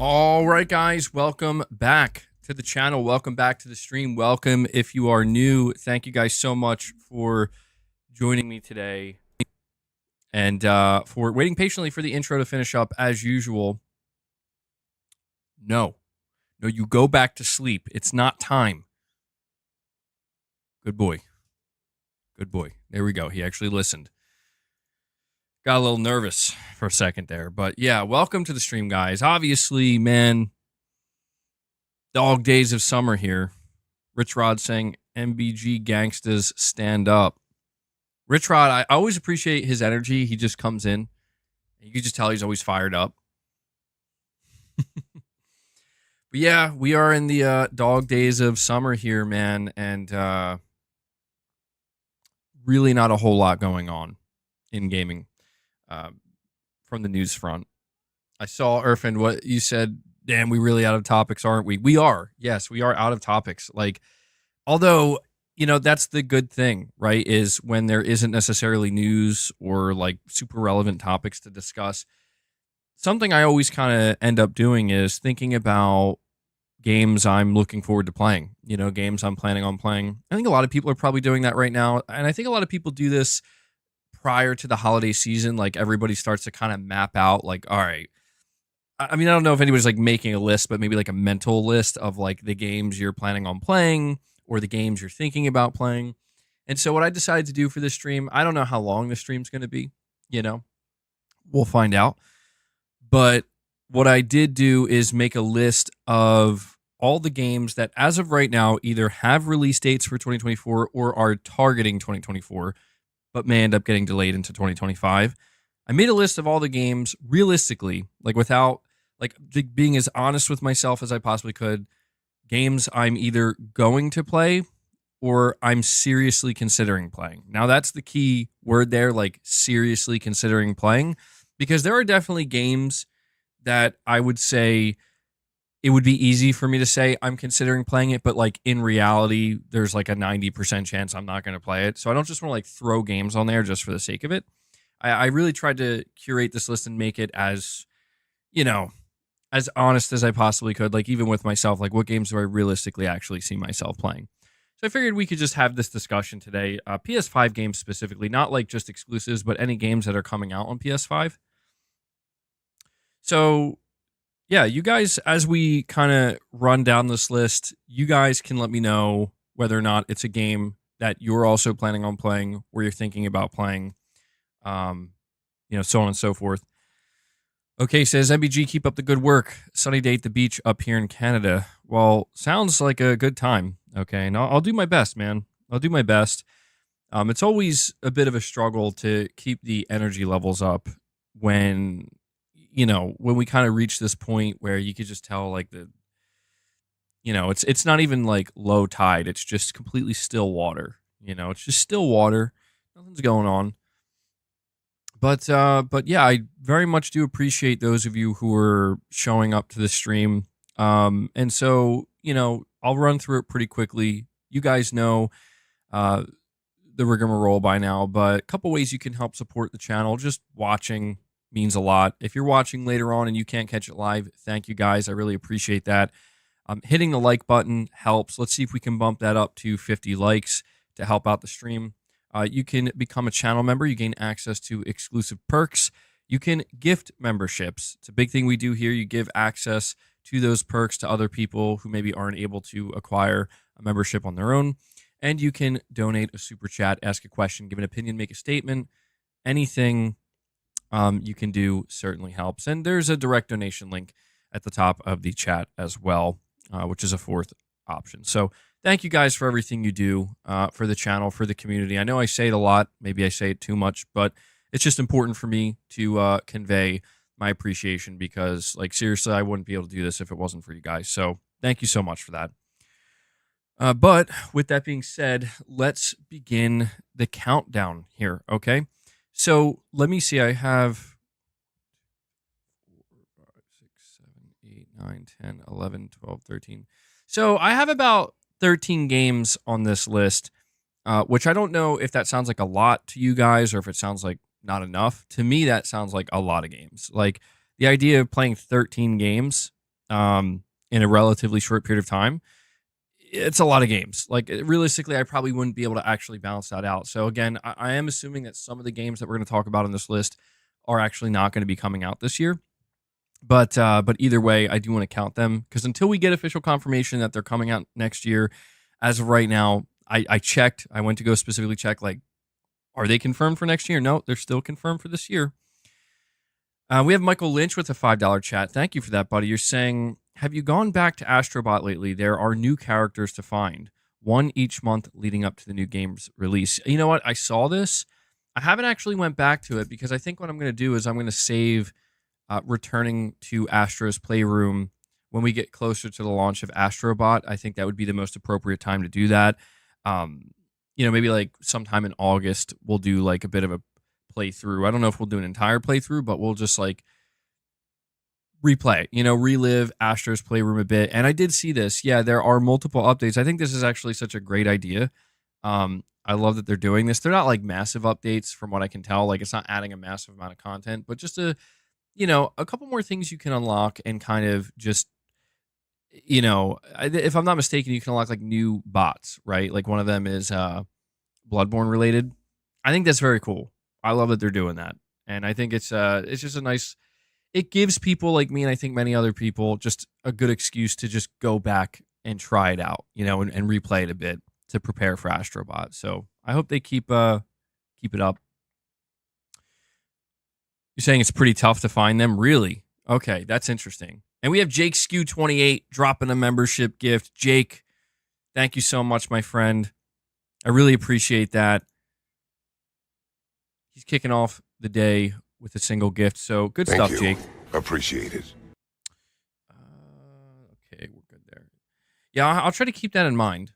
All right, guys, welcome back to the channel. Welcome back to the stream. Welcome if you are new. Thank you guys so much for joining me today and for waiting patiently for the intro to finish up as usual. No, you go back to sleep. It's not time. Good boy. Good boy. There we go. He actually listened. Got a little nervous for a second there, but yeah, welcome to the stream, guys. Obviously, man, dog days of summer here. Rich Rod saying, MBG gangstas stand up. Rich Rod, I always appreciate his energy. He just comes in. You can just tell he's always fired up. But yeah, we are in the dog days of summer here, man, and really not a whole lot going on in gaming from the news front. I saw, Irfan, what you said. Damn, we really out of topics, aren't we? We are. Yes, we are out of topics. Like, although, you know, that's the good thing, right? Is when there isn't necessarily news or like super relevant topics to discuss. Something I always kind of end up doing is thinking about games I'm looking forward to playing, you know, games I'm planning on playing. I think a lot of people are probably doing that right now. And I think a lot of people do this prior to the holiday season. Like, everybody starts to kind of map out, like, all right, I mean, I don't know if anybody's like making a list, but maybe like a mental list of like the games you're planning on playing or the games you're thinking about playing. And so what I decided to do for this stream, I don't know how long the stream's going to be, you know, we'll find out. But what I did do is make a list of all the games that as of right now either have release dates for 2024 or are targeting 2024, but may end up getting delayed into 2025. I made a list of all the games realistically, like without like being as honest with myself as I possibly could. Games I'm either going to play or I'm seriously considering playing. Now that's the key word there, like seriously considering playing, because there are definitely games that I would say it would be easy for me to say I'm considering playing it, but like in reality, there's like a 90% chance I'm not going to play it. So I don't just want to like throw games on there just for the sake of it. I really tried to curate this list and make it as, you know, as honest as I possibly could, like even with myself, like what games do I realistically actually see myself playing? So I figured we could just have this discussion today. PS5 games specifically, not like just exclusives, but any games that are coming out on PS5. So yeah, you guys, as we kind of run down this list, you guys can let me know whether or not it's a game that you're also planning on playing or you're thinking about playing, you know, so on and so forth. Okay, says MBG, keep up the good work. Sunny day at the beach up here in Canada. Well, sounds like a good time. Okay, and I'll do my best, man. I'll do my best. It's always a bit of a struggle to keep the energy levels up when, you know, when we kind of reach this point where you could just tell, like, the, you know, it's not even like low tide. It's just completely still water. You know, it's just still water. Nothing's going on. But yeah, I very much do appreciate those of you who are showing up to the stream. And so, you know, I'll run through it pretty quickly. You guys know the rigmarole by now, but a couple ways you can help support the channel. Just watching means a lot. If you're watching later on and you can't catch it live, thank you guys. I really appreciate that. Hitting the like button helps. Let's see if we can bump that up to 50 likes to help out the stream. You can become a channel member. You gain access to exclusive perks. You can gift memberships. It's a big thing we do here. You give access to those perks to other people who maybe aren't able to acquire a membership on their own. And you can donate a super chat, ask a question, give an opinion, make a statement. Anything you can do certainly helps. And there's a direct donation link at the top of the chat as well, which is a fourth option. So thank you guys for everything you do for the channel, for the community. I know I say it a lot. Maybe I say it too much, but it's just important for me to convey my appreciation because, like, seriously, I wouldn't be able to do this if it wasn't for you guys. So thank you so much for that. But with that being said, let's begin the countdown here, okay? So let me see. I have 4, 5, 6, 7, 8, 9, 10, 11, 12, 13. So I have about 13 games on this list, which I don't know if that sounds like a lot to you guys or if it sounds like not enough. To me, that sounds like a lot of games. Like, the idea of playing 13 games in a relatively short period of time, it's a lot of games. Like realistically, I probably wouldn't be able to actually balance that out. So again, I am assuming that some of the games that we're going to talk about on this list are actually not going to be coming out this year. But either way, I do want to count them because until we get official confirmation that they're coming out next year, as of right now, I checked. I went to go specifically check, like, are they confirmed for next year? No, they're still confirmed for this year. We have Michael Lynch with a $5 chat. Thank you for that, buddy. You're saying, have you gone back to Astrobot lately? There are new characters to find, one each month leading up to the new game's release. You know what? I saw this. I haven't actually went back to it because I think what I'm going to do is I'm going to save returning to Astro's Playroom when we get closer to the launch of Astrobot. I think that would be the most appropriate time to do that. Maybe like sometime in August, we'll do like a bit of a playthrough. I don't know if we'll do an entire playthrough, but we'll just like replay, relive Astro's Playroom a bit. And I did see this. Yeah, there are multiple updates. I think this is actually such a great idea. I love that they're doing this. They're not like massive updates from what I can tell. Like it's not adding a massive amount of content, but just a couple more things you can unlock and kind of just, if I'm not mistaken, you can unlock like new bots, right? Like one of them is Bloodborne related. I think that's very cool. I love that they're doing that. And I think it's just a nice, it gives people like me and I think many other people just a good excuse to just go back and try it out, and replay it a bit to prepare for Astrobot. So I hope they keep it up. You're saying it's pretty tough to find them? Really? Okay, that's interesting. And we have Jake Skew28 dropping a membership gift. Jake, thank you so much, my friend. I really appreciate that. He's kicking off the day with a single gift. So good stuff, Jake. Appreciate it. Okay, we're good there. Yeah, I'll try to keep that in mind.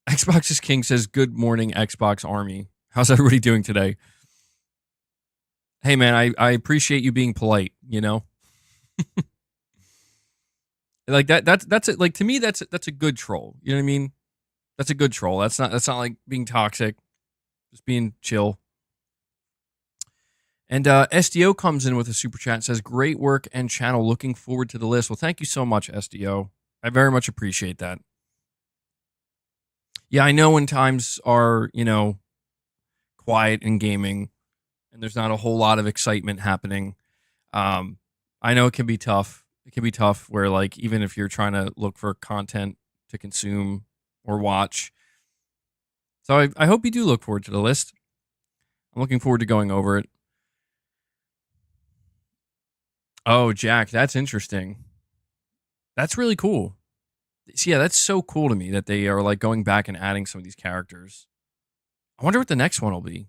Xbox is King says, good morning, Xbox Army. How's everybody doing today? Hey, man, I appreciate you being polite, Like that's it. Like to me, that's a good troll. You know what I mean? That's a good troll. That's not like being toxic. Just being chill. And SDO comes in with a super chat and says, great work and channel. Looking forward to the list. Well, thank you so much, SDO. I very much appreciate that. Yeah, I know when times are, quiet in gaming and there's not a whole lot of excitement happening. I know it can be tough. It can be tough where, like, even if you're trying to look for content to consume or watch. So I hope you do look forward to the list. I'm looking forward to going over it. Oh, Jack, that's interesting. That's really cool. So, yeah, that's so cool to me that they are like going back and adding some of these characters. I wonder what the next one will be.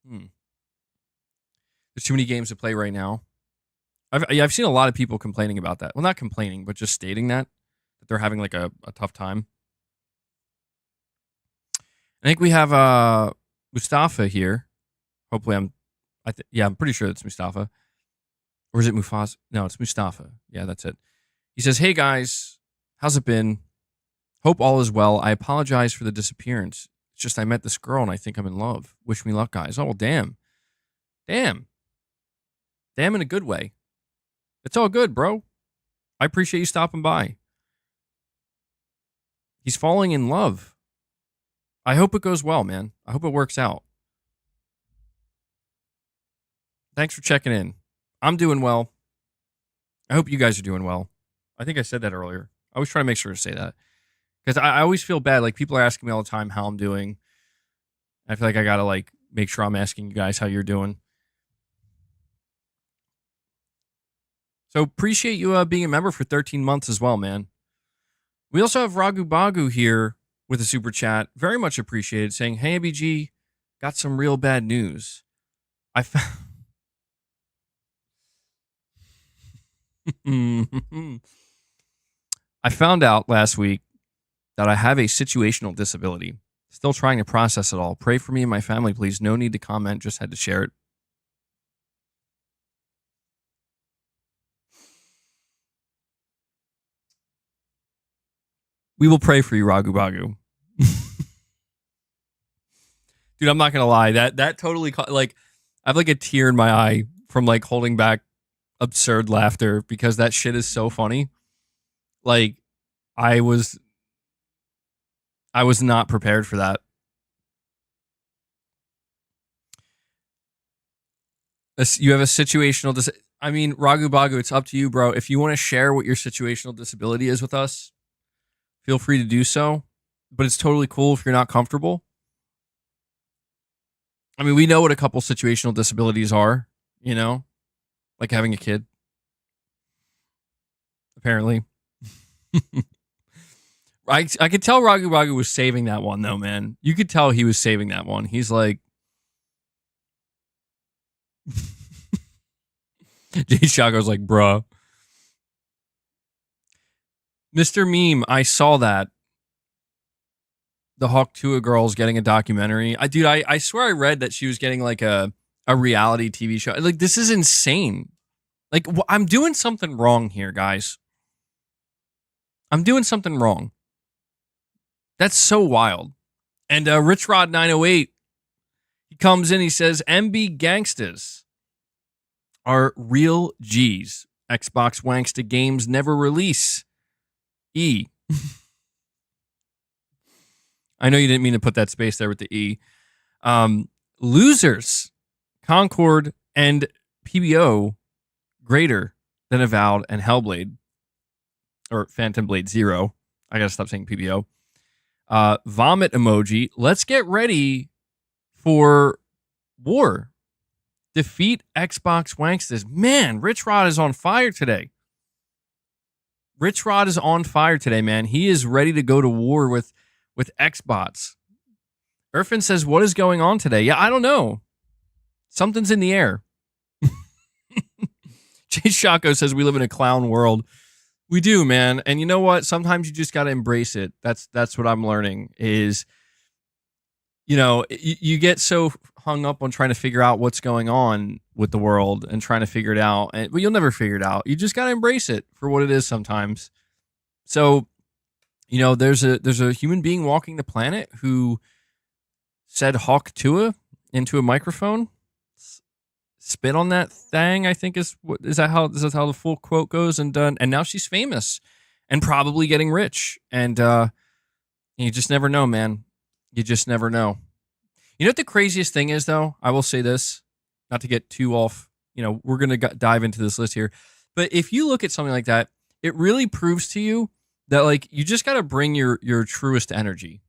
There's too many games to play right now. I've seen a lot of people complaining about that. Well, not complaining, but just stating that they're having like a tough time. I think we have Mustafa here. Hopefully I'm pretty sure it's Mustafa. Or is it Mufasa? No, it's Mustafa. Yeah, that's it. He says, hey guys, how's it been? Hope all is well. I apologize for the disappearance. It's just I met this girl and I think I'm in love. Wish me luck, guys. Oh, well, damn. Damn in a good way. It's all good, bro. I appreciate you stopping by. He's falling in love. I hope it goes well, man. I hope it works out. Thanks for checking in. I'm doing well. I hope you guys are doing well. I think I said that earlier. I always try to make sure to say that. Because I always feel bad. Like, people are asking me all the time how I'm doing. I feel like I got to, like, make sure I'm asking you guys how you're doing. So appreciate you being a member for 13 months as well, man. We also have Ragu Bagu here with a super chat. Very much appreciated, saying, hey, MBG, got some real bad news. I found out last week that I have a situational disability. Still trying to process it all. Pray for me and my family, please. No need to comment. Just had to share it. We will pray for you, Ragu Bagu. Dude, I'm not going to lie. That totally, like, I have like a tear in my eye from like holding back absurd laughter because that shit is so funny. Like I was not prepared for that. You have a situational I mean, Ragu Bagu, it's up to you, bro. If you want to share what your situational disability is with us, feel free to do so. But it's totally cool if you're not comfortable. I mean, we know what a couple situational disabilities are, you know, like having a kid. Apparently. I could tell Ragu Bagu was saving that one, though, man. You could tell he was saving that one. He's like, Jay Shaco's like, bruh. Mr. Meme, I saw that. The Hawk Tua girl's getting a documentary. I swear I read that she was getting like a reality TV show. Like, this is insane. Like, I'm doing something wrong here, guys. I'm doing something wrong. That's so wild. And Rich Rod 908, he comes in, he says, MB Gangstas are real G's. Xbox Wanksta games never release. E. I know you didn't mean to put that space there with the E. Losers, Concord and PBO greater than Avowed and Hellblade. Or Phantom Blade Zero. I gotta stop saying PBO. Vomit emoji. Let's get ready for war. Defeat Xbox Wanksters. Man, Rich Rod is on fire today. Rich Rod is on fire today, man. He is ready to go to war with Xbots. Irfan says, what is going on today? Yeah, I don't know. Something's in the air. Jay Shaco says we live in a clown world. We do, man. And you know what? Sometimes you just got to embrace it. That's what I'm learning is, you know, you get so hung up on trying to figure out what's going on with the world and trying to figure it out. But you'll never figure it out. You just got to embrace it for what it is sometimes. So, you know, there's a human being walking the planet who said Hawk Tua into a microphone. Spit on that thing, I think is how the full quote goes, and now she's famous and probably getting rich, and you just never know, man. You just never know. You know what the craziest thing is, though? I will say this, not to get too off. You know, we're gonna dive into this list here, but if you look at something like that, it really proves to you that like you just got to bring your truest energy.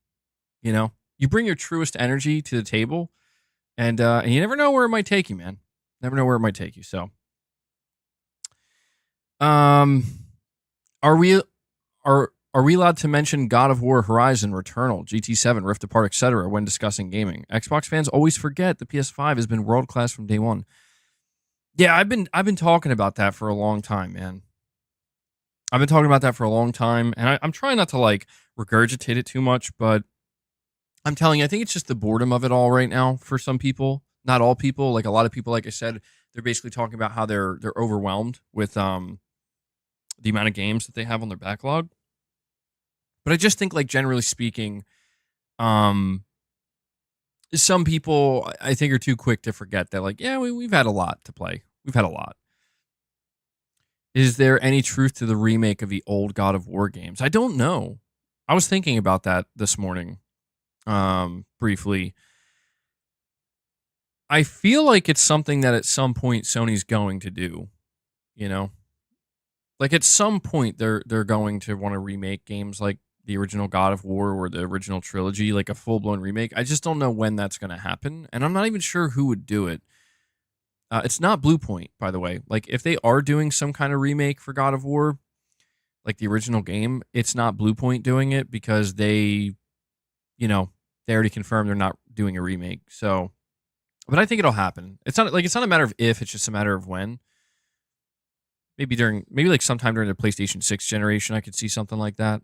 You know, you bring your truest energy to the table, and you never know where it might take you, man. Never know where it might take you. So, are we allowed to mention God of War, Horizon, Returnal, GT7, Rift Apart, etc. when discussing gaming? Xbox fans always forget the PS5 has been world class from day one. Yeah, I've been talking about that for a long time, man. I've been talking about that for a long time, and I'm trying not to like regurgitate it too much, but I'm telling you, I think it's just the boredom of it all right now for some people. Not all people, like a lot of people, like I said, they're basically talking about how they're overwhelmed with the amount of games that they have on their backlog. But I just think, like, generally speaking, some people I think are too quick to forget that, like, yeah, we've had a lot to play. We've had a lot. Is there any truth to the remake of the old God of War games? I don't know. I was thinking about that this morning, briefly. I feel like it's something that at some point Sony's going to do, you know? Like at some point they're going to want to remake games like the original God of War or the original trilogy, like a full-blown remake. I just don't know when that's going to happen, and I'm not even sure who would do it. It's not Bluepoint, by the way. Like if they are doing some kind of remake for God of War, like the original game, it's not Bluepoint doing it because they, you know, they already confirmed they're not doing a remake. So but I think it'll happen. It's not a matter of if, it's just a matter of when. Maybe like sometime during the PlayStation 6 generation, I could see something like that.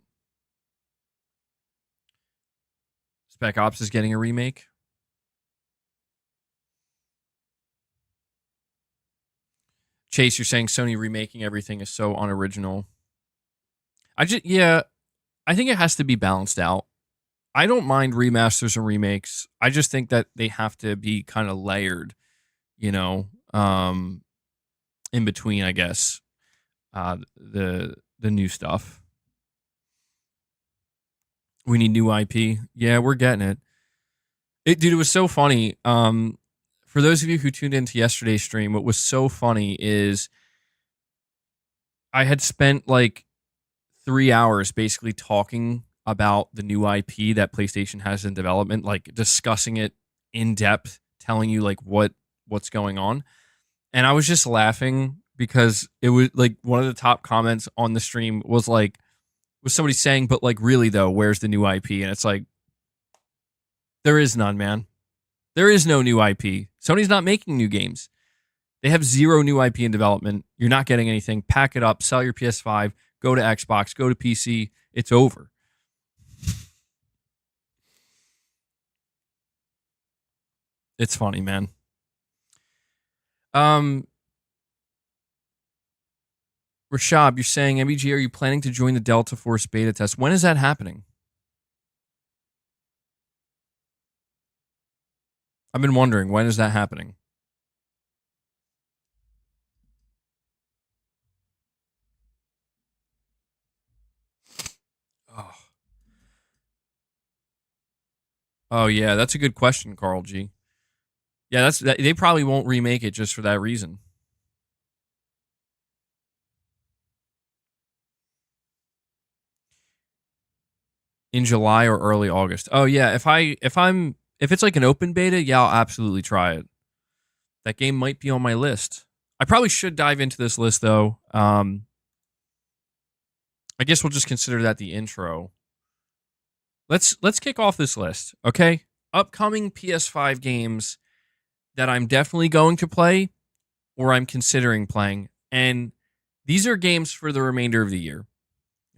Spec Ops is getting a remake. Chase, you're saying Sony remaking everything is so unoriginal. I think it has to be balanced out. I don't mind remasters and remakes. I just think that they have to be kind of layered, you know. in between, I guess, the new stuff. We need new IP. Yeah, we're getting it. Dude, it was so funny. For those of you who tuned into yesterday's stream, what was so funny is I had spent like 3 hours basically talking about the new IP that PlayStation has in development, like discussing it in depth, telling you like what's going on. And I was just laughing because it was like one of the top comments on the stream was somebody saying, but like really though, where's the new IP? And it's like, there is none, man. There is no new IP. Sony's not making new games. They have zero new IP in development. You're not getting anything. Pack it up, sell your PS5, go to Xbox, go to PC. It's over. It's funny, man. Rashab, you're saying, MBG, are you planning to join the Delta Force beta test? When is that happening? I've been wondering, when is that happening? Oh yeah, that's a good question, Carl G. Yeah, they probably won't remake it just for that reason. In July or early August. Oh yeah, if it's like an open beta, yeah, I'll absolutely try it. That game might be on my list. I probably should dive into this list though. I guess we'll just consider that the intro. Let's kick off this list, okay? Upcoming PS5 games that I'm definitely going to play or I'm considering playing. And these are games for the remainder of the year.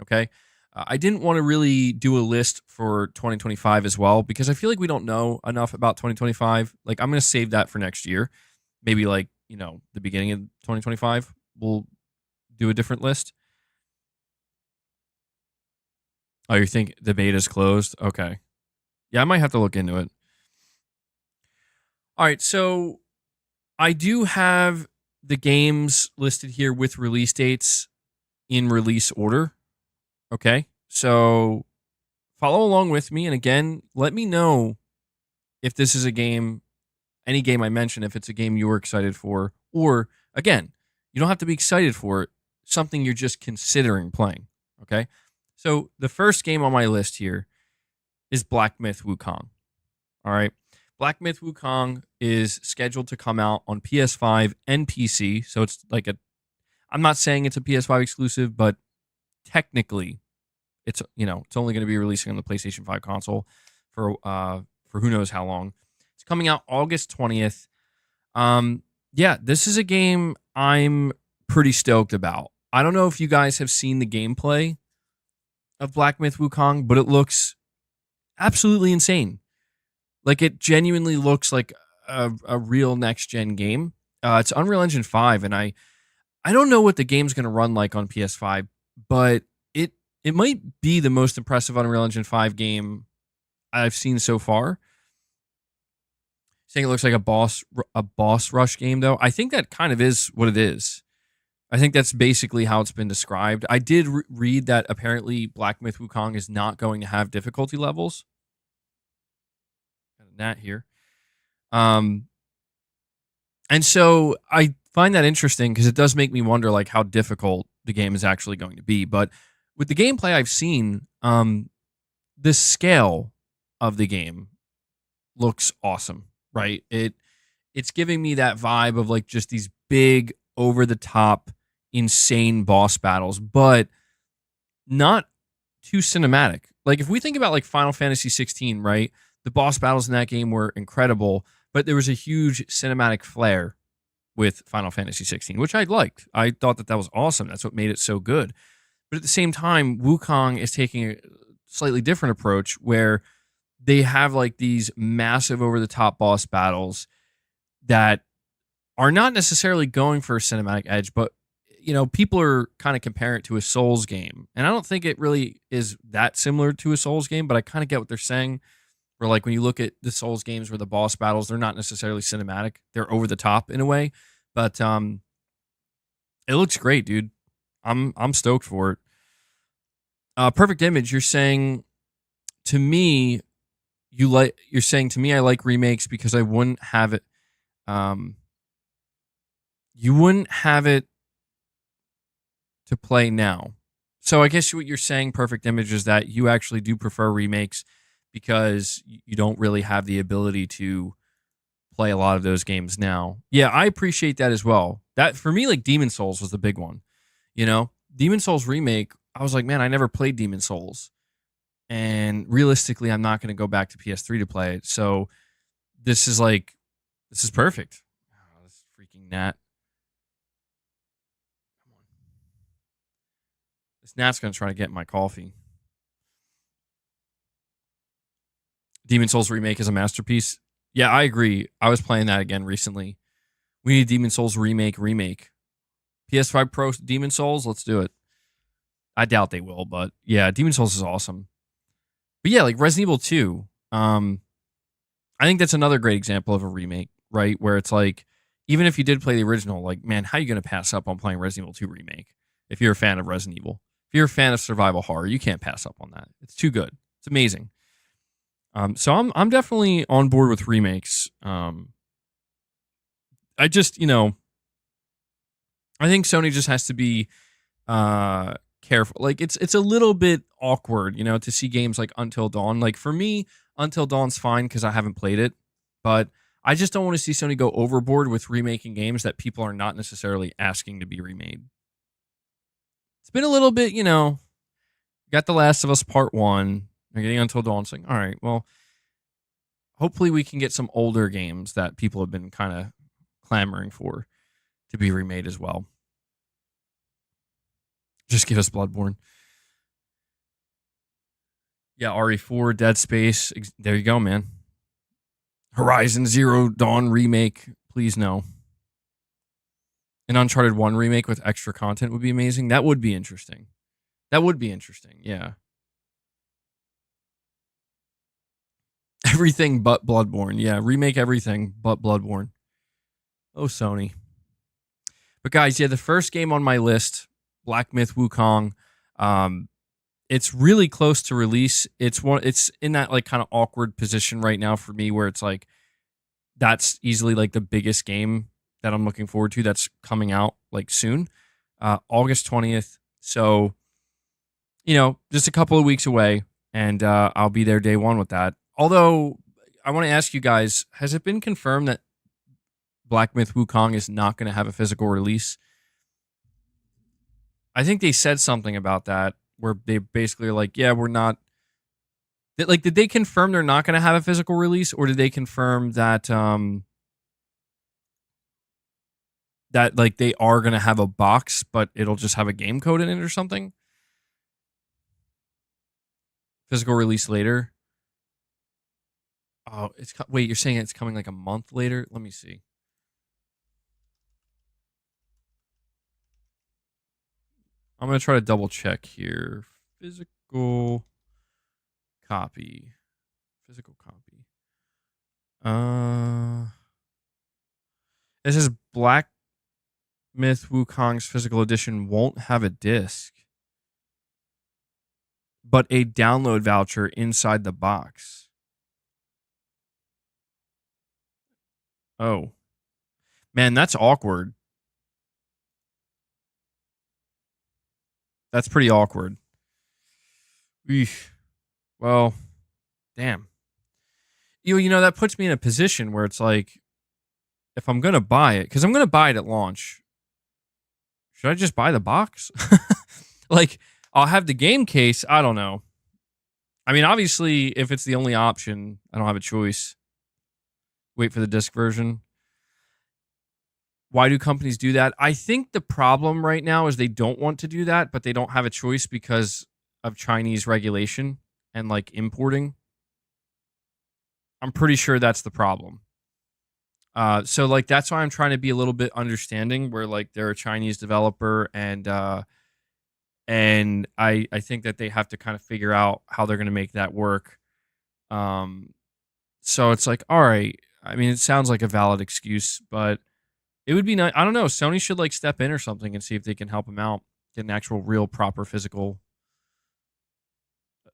Okay? I didn't want to really do a list for 2025 as well because I feel like we don't know enough about 2025. Like, I'm going to save that for next year. Maybe like, the beginning of 2025, we'll do a different list. Oh, you think the beta's closed? Okay. Yeah, I might have to look into it. All right, so I do have the games listed here with release dates in release order. Okay, so follow along with me. And again, let me know if this is a game, any game I mention, if it's a game you're excited for. Or, again, you don't have to be excited for it, something you're just considering playing. Okay, so the first game on my list here is Black Myth Wukong. All right. Black Myth Wukong is scheduled to come out on PS5 and PC. So it's like I'm not saying it's a PS5 exclusive, but technically it's only going to be releasing on the PlayStation 5 console for who knows how long. It's coming out August 20th. Yeah, this is a game I'm pretty stoked about. I don't know if you guys have seen the gameplay of Black Myth Wukong, but it looks absolutely insane. Like, it genuinely looks like a real next-gen game. It's Unreal Engine 5, and I don't know what the game's going to run like on PS5, but it might be the most impressive Unreal Engine 5 game I've seen so far. Saying it looks like a boss rush game, though. I think that kind of is what it is. I think that's basically how it's been described. I did read that apparently Black Myth Wukong is not going to have difficulty levels. That here. And so I find that interesting because it does make me wonder like how difficult the game is actually going to be. But with the gameplay I've seen, the scale of the game looks awesome, right? It's giving me that vibe of like just these big, over the top, insane boss battles, but not too cinematic. Like if we think about like Final Fantasy 16, right? The boss battles in that game were incredible, but there was a huge cinematic flair with Final Fantasy 16, which I liked. I thought that was awesome. That's what made it so good. But at the same time, Wukong is taking a slightly different approach where they have like these massive over-the-top boss battles that are not necessarily going for a cinematic edge, but people are kind of comparing it to a Souls game. And I don't think it really is that similar to a Souls game, but I kind of get what they're saying. Where like when you look at the Souls games where the boss battles, they're not necessarily cinematic. They're over the top in a way. But It looks great, dude. I'm stoked for it. Perfect Image, you're saying to me, you're saying to me I like remakes because I wouldn't have it. Um, you wouldn't have it to play now. So I guess what you're saying, Perfect Image, is that you actually do prefer remakes because you don't really have the ability to play a lot of those games now. Yeah, I appreciate that as well. That for me, like Demon Souls was the big one. You know, Demon Souls remake. I was like, man, I never played Demon Souls, and realistically, I'm not going to go back to PS3 to play it. So this is like, this is perfect. Oh, this freaking gnat. This gnat's going to try to get my coffee. Demon Souls remake is a masterpiece. Yeah, I agree. I was playing that again recently. We need Demon Souls remake. PS5 Pro Demon Souls, let's do it. I doubt they will, but yeah, Demon Souls is awesome. But yeah, like Resident Evil 2, I think that's another great example of a remake, right? Where it's like, even if you did play the original, like, man, how are you going to pass up on playing Resident Evil 2 remake if you're a fan of Resident Evil? If you're a fan of survival horror, you can't pass up on that. It's too good. It's amazing. So I'm definitely on board with remakes. I just, I think Sony just has to be careful. Like it's a little bit awkward, to see games like Until Dawn. Like for me, Until Dawn's fine because I haven't played it, but I just don't want to see Sony go overboard with remaking games that people are not necessarily asking to be remade. It's been a little bit, got The Last of Us Part 1. They're getting Until Dawn saying, all right, well, hopefully we can get some older games that people have been kind of clamoring for to be remade as well. Just give us Bloodborne. Yeah, RE4, Dead Space. There you go, man. Horizon Zero Dawn remake. Please no. An Uncharted 1 remake with extra content would be amazing. That would be interesting. Yeah. Everything but Bloodborne. Yeah, remake everything but Bloodborne. Oh, Sony. But guys, yeah, the first game on my list, Black Myth Wukong, it's really close to release. It's in that like kind of awkward position right now for me where it's like that's easily like the biggest game that I'm looking forward to that's coming out like soon. August 20th. So, just a couple of weeks away, and I'll be there day one with that. Although I want to ask you guys, has it been confirmed that Black Myth Wukong is not going to have a physical release? I think they said something about that where they basically are like, yeah, we're not. Like, did they confirm they're not going to have a physical release, or did they confirm that that like they are going to have a box, but it'll just have a game code in it or something? Physical release later. Oh, wait, you're saying it's coming like a month later? Let me see. I'm going to try to double check here. Physical copy. It says Black Myth Wukong's physical edition won't have a disc, but a download voucher inside the box. Oh. Man, that's awkward. That's pretty awkward. Eesh. Well, damn. That puts me in a position where it's like, if I'm going to buy it, because I'm going to buy it at launch, should I just buy the box? Like, I'll have the game case. I don't know. I mean, obviously, if it's the only option, I don't have a choice. Wait for the disc version. Why do companies do that? I think the problem right now is they don't want to do that, but they don't have a choice because of Chinese regulation and like importing. I'm pretty sure that's the problem. So like that's why I'm trying to be a little bit understanding where like they're a Chinese developer and I think that they have to kind of figure out how they're going to make that work. So it's like, all right, I mean, it sounds like a valid excuse, but It would be nice. I don't know. Sony should like step in or something and see if they can help them out, get an actual, real, proper physical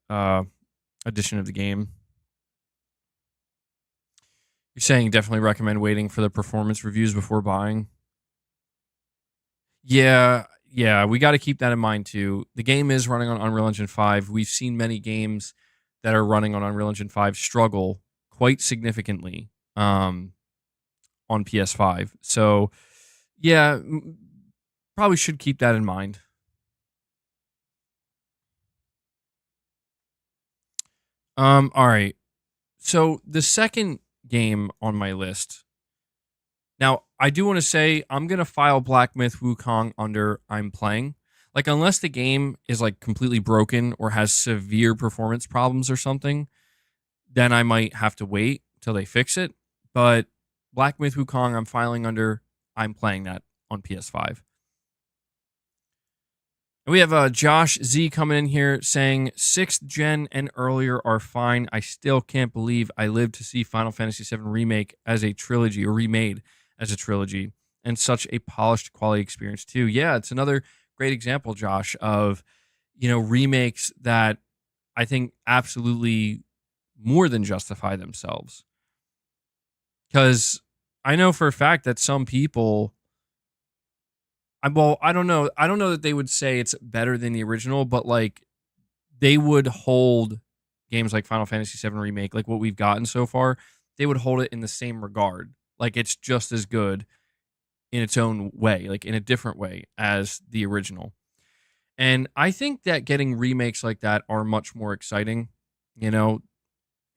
uh, edition of the game. You're saying definitely recommend waiting for the performance reviews before buying. Yeah, we got to keep that in mind too. The game is running on Unreal Engine 5. We've seen many games that are running on Unreal Engine 5 struggle quite significantly on PS5. So, yeah, probably should keep that in mind. All right. So, the second game on my list. Now, I do want to say I'm going to file Black Myth Wukong under I'm playing. Like, unless the game is like completely broken or has severe performance problems or something, then I might have to wait till they fix it. But Black Myth Wukong, I'm filing under I'm playing that on PS5. And we have Josh Z coming in here saying 6th gen and earlier are fine. I still can't believe I lived to see Final Fantasy VII Remake as a trilogy or remade as a trilogy and such a polished quality experience too. Yeah, it's another great example, Josh, of remakes that I think absolutely more than justify themselves. Because I know for a fact that some people, I don't know. I don't know that they would say it's better than the original, but like they would hold games like Final Fantasy VII Remake, like what we've gotten so far, they would hold it in the same regard. Like it's just as good in its own way, like in a different way as the original. And I think that getting remakes like that are much more exciting.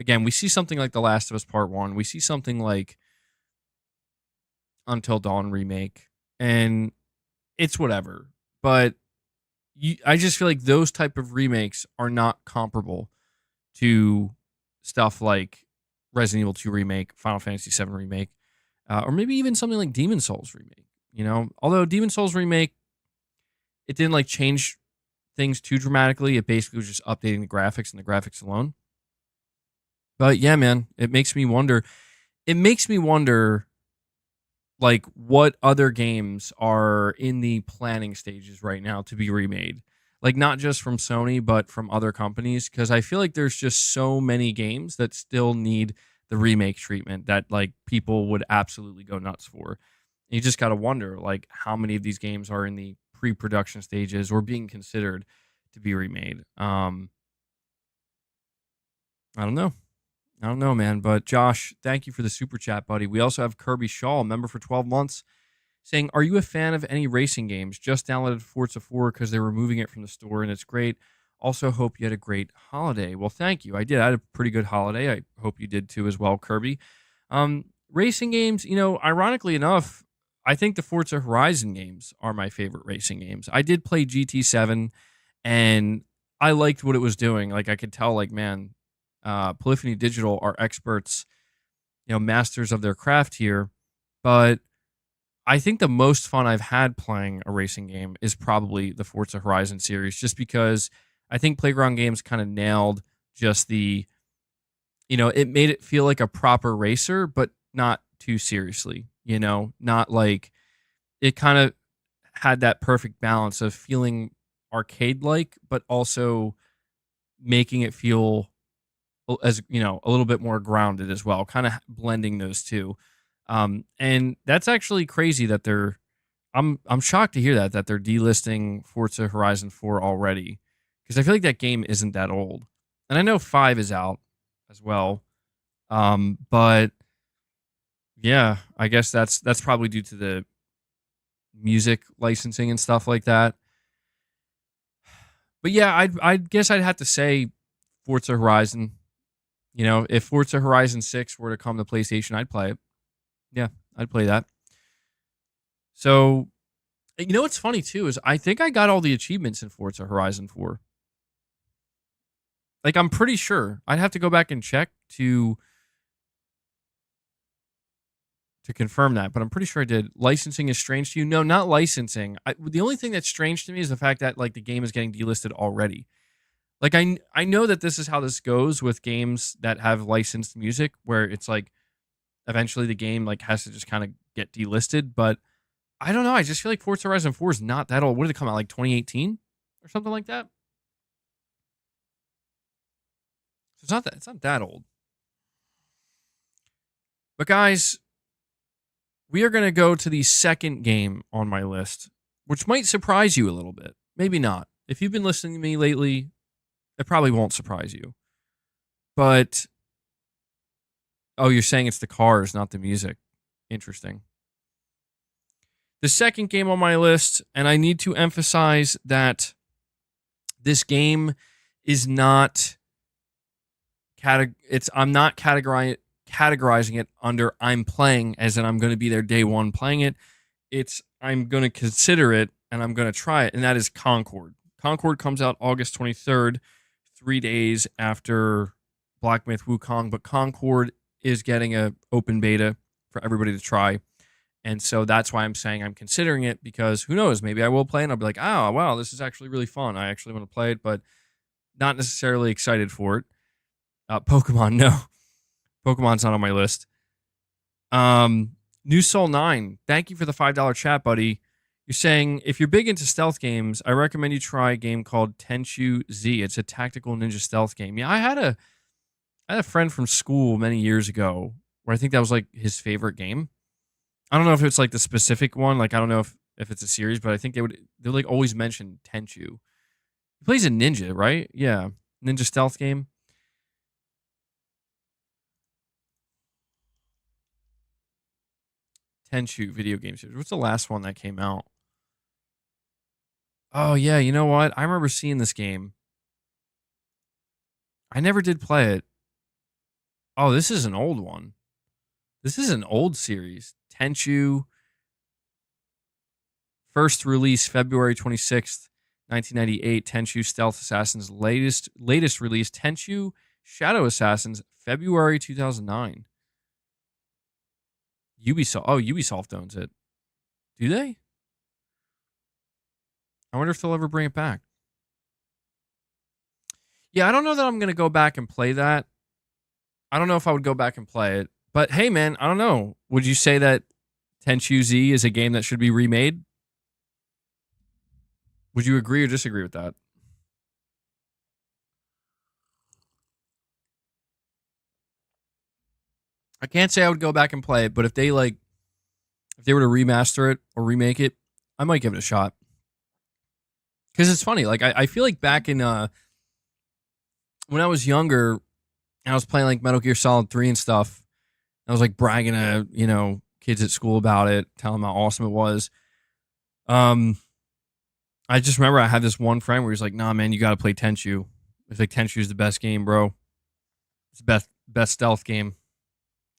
Again, we see something like The Last of Us Part 1, we see something like Until Dawn remake, and it's whatever. But I just feel like those type of remakes are not comparable to stuff like Resident Evil 2 remake, Final Fantasy 7 remake, or maybe even something like Demon Souls remake. Although Demon Souls remake, it didn't like change things too dramatically. It basically was just updating the graphics and the graphics alone. But yeah, man, it makes me wonder. It makes me wonder, like, what other games are in the planning stages right now to be remade. Like, not just from Sony, but from other companies. Because I feel like there's just so many games that still need the remake treatment that, like, people would absolutely go nuts for. And you just got to wonder, like, how many of these games are in the pre-production stages or being considered to be remade. I don't know. I don't know, man. But Josh, thank you for the super chat, buddy. We also have Kirby Shaw, member for 12 months, saying, are you a fan of any racing games? Just downloaded Forza 4 because they're removing it from the store and it's great. Also hope you had a great holiday. Well, thank you. I did. I had a pretty good holiday. I hope you did too as well, Kirby. Racing games, ironically enough, I think the Forza Horizon games are my favorite racing games. I did play GT7 and I liked what it was doing. Like I could tell, like, man, Polyphony Digital are experts, masters of their craft here. But I think the most fun I've had playing a racing game is probably the Forza Horizon series, just because I think Playground Games kind of nailed just the, it made it feel like a proper racer, but not too seriously, not like it kind of had that perfect balance of feeling arcade like, but also making it feel as a little bit more grounded as well, kind of blending those two. And that's actually crazy that I'm shocked to hear that they're delisting Forza Horizon 4 already, because I feel like that game isn't that old, and I know 5 is out as well. But yeah, I guess that's probably due to the music licensing and stuff like that. But yeah, I guess I'd have to say Forza Horizon. If Forza Horizon 6 were to come to PlayStation, I'd play it. Yeah, I'd play that. So, what's funny too is I think I got all the achievements in Forza Horizon 4. Like, I'm pretty sure. I'd have to go back and check to confirm that, but I'm pretty sure I did. Licensing is strange to you? No, not licensing. The only thing that's strange to me is the fact that, like, the game is getting delisted already. Like, I know that this is how this goes with games that have licensed music, where it's like eventually the game like has to just kind of get delisted. But I don't know. I just feel like Forza Horizon 4 is not that old. What did it come out, like 2018 or something like that? So it's not that old. But guys, we are going to go to the second game on my list, which might surprise you a little bit. Maybe not. If you've been listening to me lately, it probably won't surprise you. But, oh, you're saying it's the cars, not the music. Interesting. The second game on my list, and I need to emphasize that this game is not I'm not categorizing it under I'm playing, as in I'm going to be there day one playing it. It's I'm going to consider it and I'm going to try it, and that is Concord. Concord comes out August 23rd, 3 days after Black Myth Wukong, but Concord is getting a open beta for everybody to try. And so that's why I'm saying I'm considering it, because who knows, maybe I will play and I'll be like, oh, wow, this is actually really fun. I actually want to play it, but not necessarily excited for it. Pokemon, no. Pokemon's not on my list. New Soul 9, thank you for the $5 chat, buddy. You're saying, if you're big into stealth games, I recommend you try a game called Tenchu Z. It's a tactical ninja stealth game. Yeah, I had a friend from school many years ago where I think that was like his favorite game. I don't know if it's like the specific one. Like, I don't know if it's a series, but I think they would like always mention Tenchu. He plays a ninja, right? Yeah. Ninja stealth game. Tenchu video game series. What's the last one that came out? Oh, yeah. You know what? I remember seeing this game. I never did play it. Oh, this is an old one. This is an old series. Tenchu. First release February 26th, 1998. Tenchu Stealth Assassins. Latest release Tenchu Shadow Assassins, February 2009. Ubisoft owns it. Do they? I wonder if they'll ever bring it back. Yeah, I don't know that I'm going to go back and play that. I don't know if I would go back and play it. But hey, man, I don't know. Would you say that Tenchu Z is a game that should be remade? Would you agree or disagree with that? I can't say I would go back and play it, but if they were to remaster it or remake it, I might give it a shot. Because it's funny, like I feel like back in when I was younger, and I was playing like Metal Gear Solid 3 and stuff. I was like bragging to kids at school about it, telling them how awesome it was. I just remember I had this one friend where he's like, "Nah, man, you got to play Tenchu. It's like Tenchu's the best game, bro. It's the best stealth game."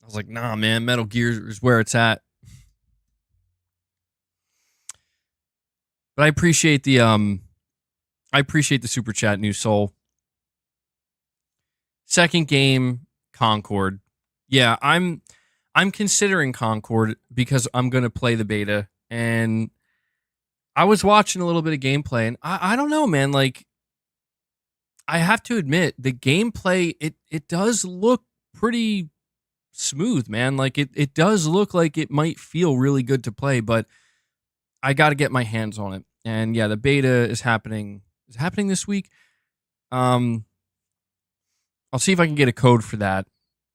I was like, "Nah, man, Metal Gear is where it's at." But I appreciate the super chat, New Soul. Second game, Concord. Yeah, I'm considering Concord because I'm gonna play the beta, and I was watching a little bit of gameplay, and I don't know, man. Like, I have to admit, the gameplay it does look pretty smooth, man. Like it does look like it might feel really good to play, but I got to get my hands on it. And yeah, the beta is happening. Is it happening this week? I'll see if I can get a code for that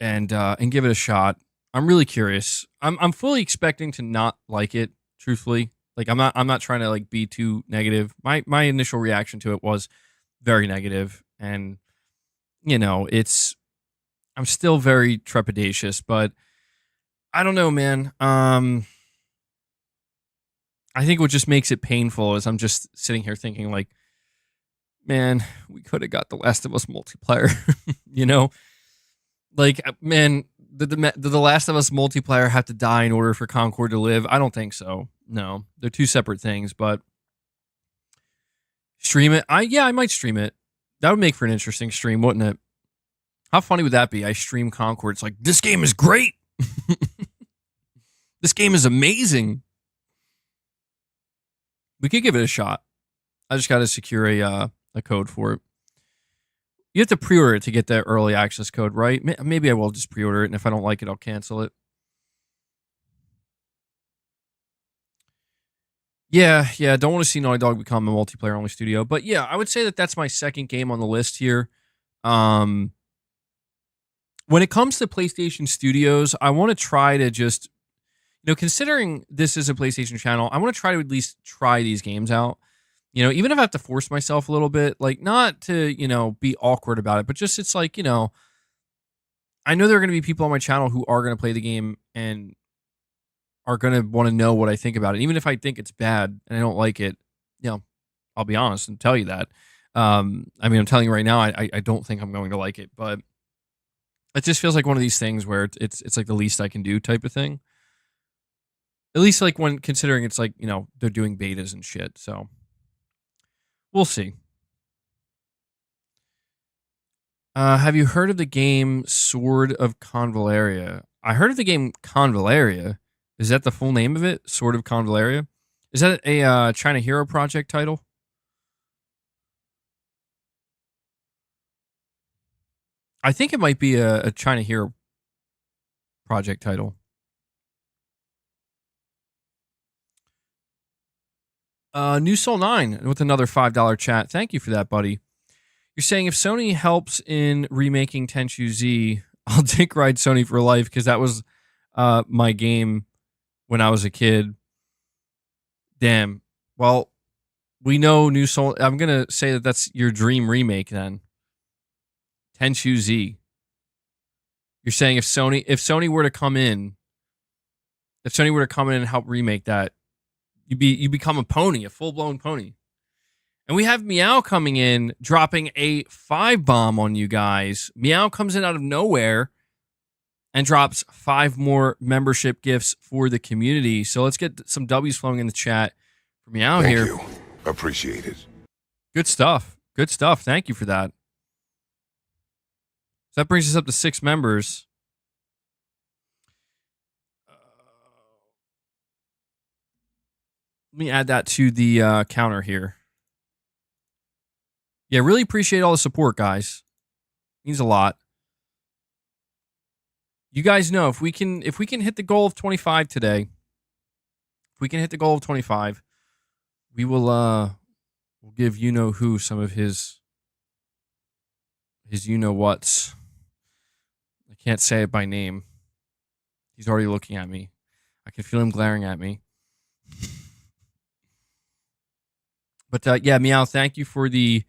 and give it a shot. I'm really curious. I'm fully expecting to not like it, truthfully. Like I'm not trying to like be too negative. My initial reaction to it was very negative, and I'm still very trepidatious, but I don't know, man. I think what just makes it painful is I'm just sitting here thinking like, man, we could have got The Last of Us multiplayer, Like, man, did the Last of Us multiplayer have to die in order for Concord to live? I don't think so. No, they're two separate things, but stream it. I might stream it. That would make for an interesting stream, wouldn't it? How funny would that be? I stream Concord. It's like, this game is great. This game is amazing. We could give it a shot. I just got to secure a code for it. You have to pre-order it to get the early access code, right? Maybe I will just pre-order it, and if I don't like it, I'll cancel it. Yeah, yeah. Don't want to see Naughty Dog become a multiplayer only studio, but yeah, I would say that that's my second game on the list here. Um, when it comes to PlayStation Studios, I want to try to just, considering this is a PlayStation channel, I want to try to at least try these games out. Even if I have to force myself a little bit, like not to, be awkward about it, but just it's like, I know there are going to be people on my channel who are going to play the game and are going to want to know what I think about it. Even if I think it's bad and I don't like it, I'll be honest and tell you that. I'm telling you right now, I don't think I'm going to like it, but it just feels like one of these things where it's like the least I can do type of thing. At least like when considering it's like, they're doing betas and shit. So we'll see. Have you heard of the game Sword of Convalaria? I heard of the game Convalaria. Is that the full name of it? Sword of Convalaria? Is that a China Hero Project title? I think it might be a China Hero Project title. New Soul 9 with another $5 chat. Thank you for that, buddy. You're saying if Sony helps in remaking Tenchu Z, I'll dick ride Sony for life because that was my game when I was a kid. Damn. Well, we know New Soul. I'm going to say that that's your dream remake then. Tenchu Z. You're saying if Sony were to come in, and help remake that, you become a pony, a full-blown pony. And we have Meow coming in, dropping a 5 bomb on you guys. Meow comes in out of nowhere and drops 5 more membership gifts for the community. So let's get some W's flowing in the chat for Meow here. Thank you. Appreciate it. Good stuff. Good stuff. Thank you for that. So that brings us up to 6 members. Let me add that to the counter here. Yeah, really appreciate all the support, guys. Means a lot. You guys know if we can hit the goal of 25 today, if we can hit the goal of 25, we will we'll give who some of his whats. I can't say it by name. He's already looking at me. I can feel him glaring at me. But yeah, Meow, thank you for the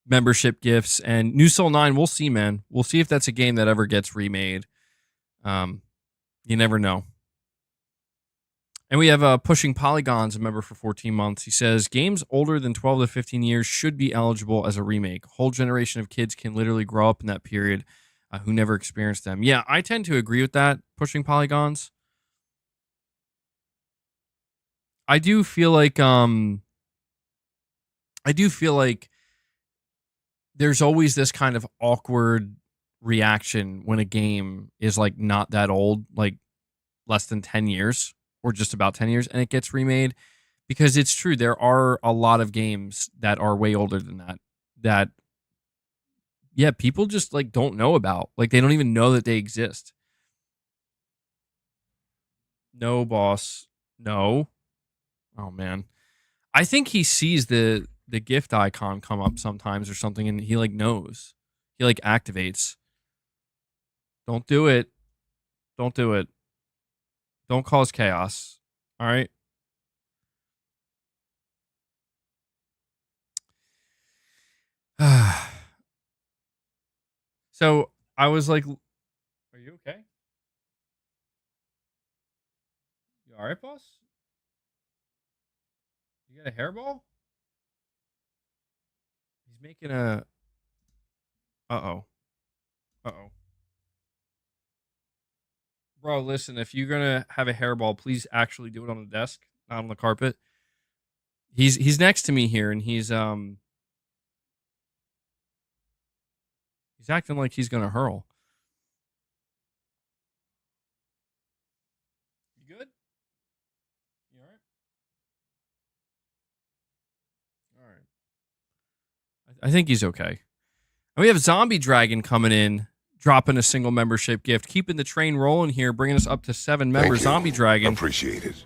membership gifts. And New Soul 9, we'll see, man. We'll see if that's a game that ever gets remade. You never know. And we have Pushing Polygons, a member for 14 months. He says, games older than 12 to 15 years should be eligible as a remake. A whole generation of kids can literally grow up in that period who never experienced them. Yeah, I tend to agree with that, Pushing Polygons. I do feel like there's always this kind of awkward reaction when a game is like not that old, like less than 10 years or just about 10 years, and it gets remade. Because it's true, there are a lot of games that are way older than that yeah, people just like don't know about. Like they don't even know that they exist. No, boss. No. Oh man. I think he sees the gift icon come up sometimes or something, and he like knows. He like activates. Don't do it. Don't do it. Don't cause chaos. All right. So I was like, are you okay? You all right, boss? You got a hairball? He's making a... Uh-oh. Uh-oh. Bro, listen, if you're going to have a hairball, please actually do it on the desk, not on the carpet. He's next to me here, and he's acting like he's going to hurl. You good? You all right? All right. I think he's okay. And we have Zombie Dragon coming in, dropping a single membership gift, keeping the train rolling here, bringing us up to 7 members. Zombie Dragon. Appreciate it.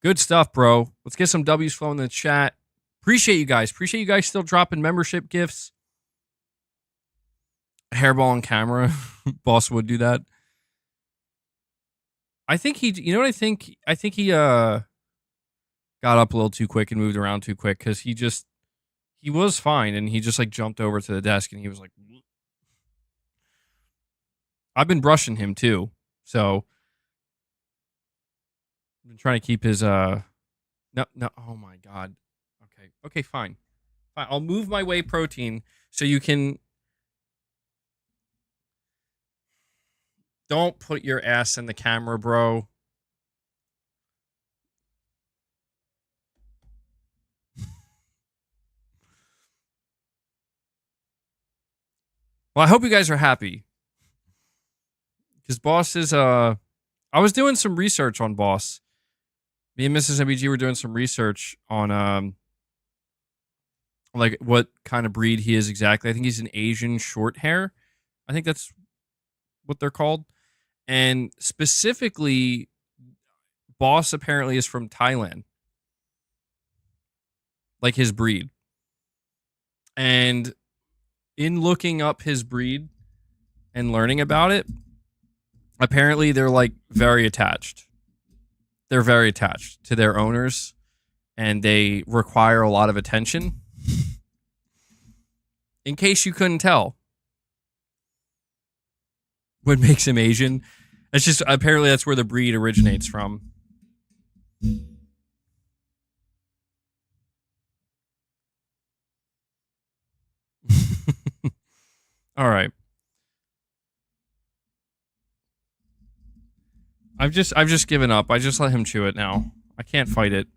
Good stuff, bro. Let's get some W's flowing in the chat. Appreciate you guys. Appreciate you guys still dropping membership gifts. Hairball on camera. Boss would do that. I think he, you know what I think? I think he got up a little too quick and moved around too quick because he was fine and he just like jumped over to the desk and he was like, I've been brushing him too. So I've been trying to keep his, no, oh my God. Okay, fine. I'll move my whey protein so you can. Don't put your ass in the camera, bro. Well, I hope you guys are happy. Because Boss is, I was doing some research on Boss. Me and Mrs. MBG were doing some research on, like what kind of breed he is exactly. I think he's an Asian short hair. I think that's what they're called. And specifically, Boss apparently is from Thailand. Like his breed. And in looking up his breed and learning about it, apparently they're like very attached. They're very attached to their owners and they require a lot of attention. In case you couldn't tell. What makes him Asian? It's just apparently that's where the breed originates from. All right. I've just given up. I just let him chew it now. I can't fight it.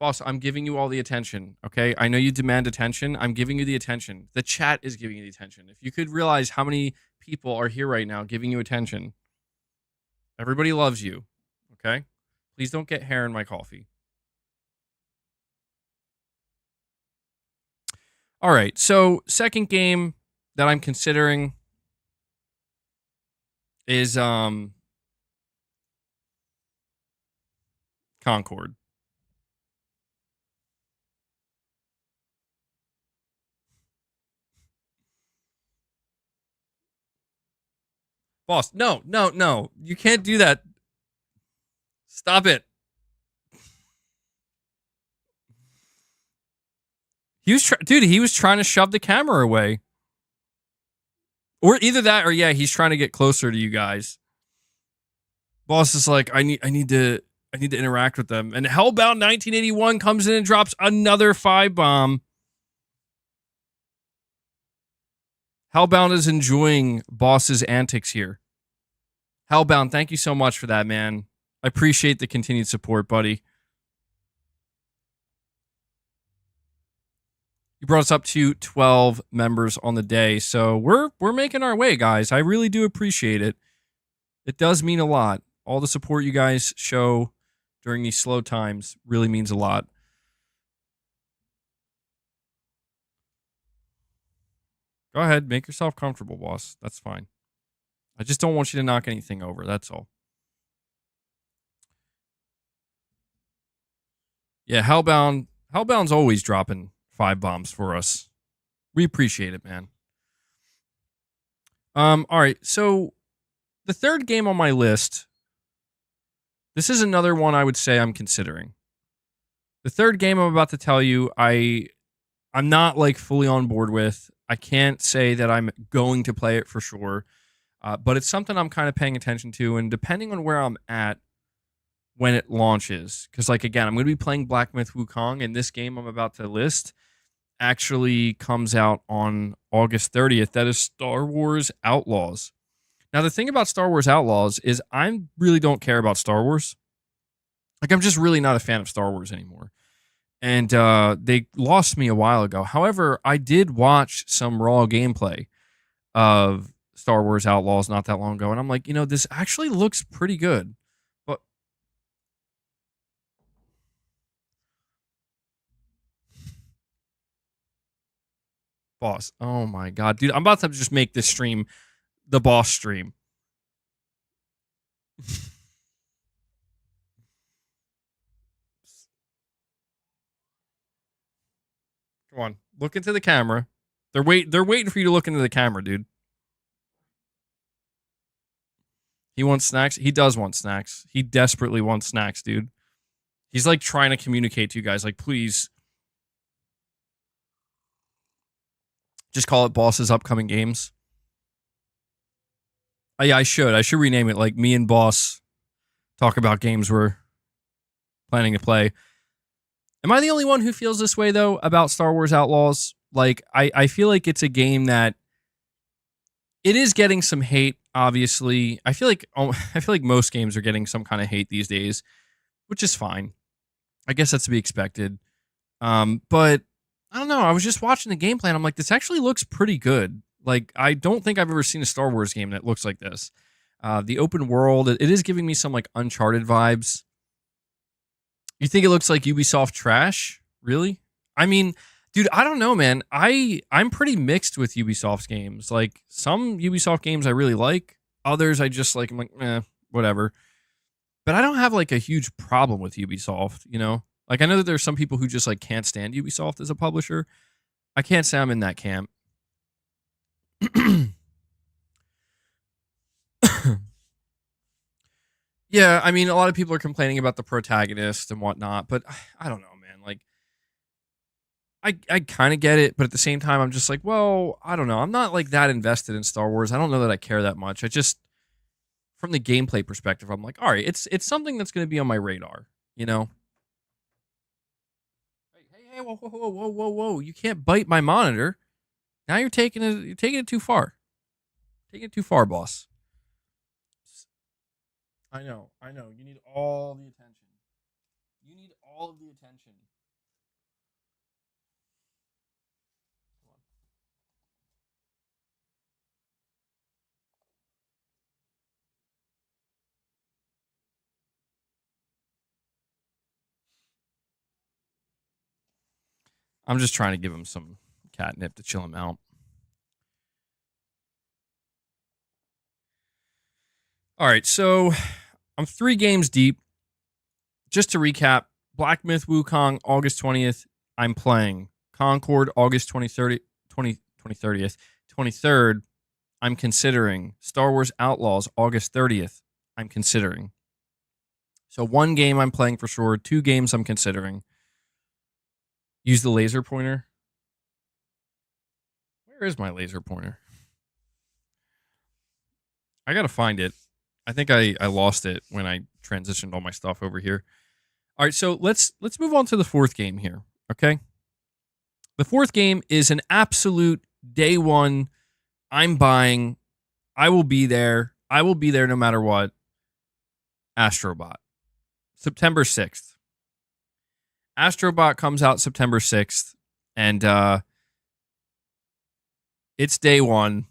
Boss, I'm giving you all the attention, okay? I know you demand attention. I'm giving you the attention. The chat is giving you the attention. If you could realize how many people are here right now giving you attention. Everybody loves you, okay? Please don't get hair in my coffee. All right, so second game that I'm considering is Concord. Boss, no. You can't do that. Stop it. He was trying to shove the camera away. Or either that or yeah, he's trying to get closer to you guys. Boss is like, I need to interact with them. And Hellbound 1981 comes in and drops another 5-bomb. Hellbound is enjoying Boss's antics here. Hellbound, thank you so much for that, man. I appreciate the continued support, buddy. You brought us up to 12 members on the day, so we're making our way, guys. I really do appreciate it. It does mean a lot. All the support you guys show during these slow times really means a lot. Go ahead, make yourself comfortable, boss. That's fine. I just don't want you to knock anything over, that's all. Yeah, Hellbound's always dropping 5 bombs for us. We appreciate it, man. All right, so the third game on my list, this is another one I would say I'm considering. The third game I'm about to tell you, I'm not like fully on board with. I can't say that I'm going to play it for sure, but it's something I'm kind of paying attention to, and depending on where I'm at when it launches, because like again, I'm going to be playing Black Myth Wukong, and this game I'm about to list actually comes out on August 30th. That is Star Wars Outlaws. Now, the thing about Star Wars Outlaws is I really don't care about Star Wars. Like, I'm just really not a fan of Star Wars anymore. And they lost me a while ago. However, I did watch some raw gameplay of Star Wars Outlaws not that long ago. And I'm like, you know, this actually looks pretty good. But boss, oh my God, dude, I'm about to just make this stream the boss stream. Come on, look into the camera. They're waiting for you to look into the camera, dude. He wants snacks. He does want snacks. He desperately wants snacks, dude. He's like trying to communicate to you guys, like, please just call it Boss's upcoming games. Yeah, I should rename it like me and Boss talk about games we're planning to play. Am I the only one who feels this way though about Star Wars Outlaws? Like, I feel like it's a game that it is getting some hate. Obviously, I feel like most games are getting some kind of hate these days, which is fine. I guess that's to be expected. But I don't know. I was just watching the gameplay and I'm like, this actually looks pretty good. Like, I don't think I've ever seen a Star Wars game that looks like this. The open world, it is giving me some like Uncharted vibes. You think it looks like Ubisoft trash? Really? I mean, dude, I don't know, man. I'm pretty mixed with Ubisoft's games. Like, some Ubisoft games I really like. Others I just like, I'm like, whatever. But I don't have like a huge problem with Ubisoft, you know? Like, I know that there's some people who just like can't stand Ubisoft as a publisher. I can't say I'm in that camp. Yeah, I mean, a lot of people are complaining about the protagonist and whatnot, but I don't know, man. Like, I kind of get it, but at the same time, I'm just like, well, I don't know. I'm not like that invested in Star Wars. I don't know that I care that much. I just, from the gameplay perspective, I'm like, all right, it's something that's going to be on my radar, you know? Hey, whoa. You can't bite my monitor. Now you're taking it too far. Taking it too far, boss. I know. You need all the attention. You need all of the attention. I'm just trying to give him some catnip to chill him out. All right, so I'm 3 games deep. Just to recap, Black Myth Wukong, August 20th, I'm playing. Concord, August 23rd, I'm considering. Star Wars Outlaws, August 30th, I'm considering. So 1 game I'm playing for sure, 2 games I'm considering. Use the laser pointer. Where is my laser pointer? I gotta find it. I think I lost it when I transitioned all my stuff over here. All right, so let's move on to the 4th game here, okay? The 4th game is an absolute day one. I'm buying. I will be there. I will be there no matter what. Astrobot. September 6th. Astrobot comes out September 6th, and it's day one.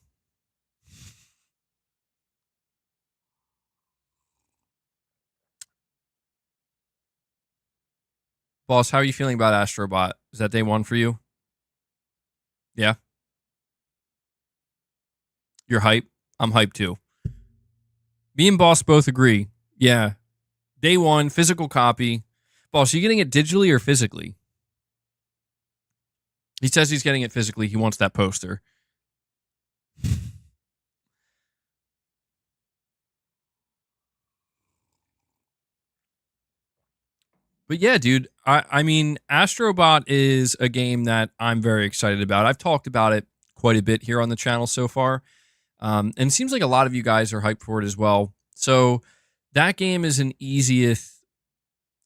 Boss, how are you feeling about Astrobot? Is that day one for you? Yeah? You're hype? I'm hyped too. Me and Boss both agree. Yeah. Day one, physical copy. Boss, are you getting it digitally or physically? He says he's getting it physically. He wants that poster. But yeah, dude, I mean, Astrobot is a game that I'm very excited about. I've talked about it quite a bit here on the channel so far. And it seems like a lot of you guys are hyped for it as well. So that game is an easiest.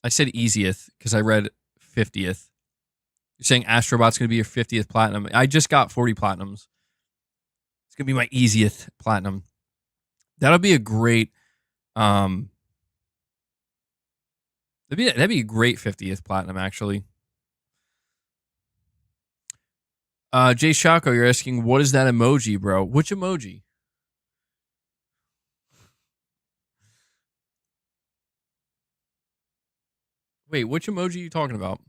I said easiest because I read 50th. You're saying Astrobot's going to be your 50th platinum. I just got 40 platinums. It's going to be my easiest platinum. That'll be a great that'd be a great 50th platinum, actually. Jay Shako, you're asking, what is that emoji, bro? Which emoji? Wait, which emoji are you talking about?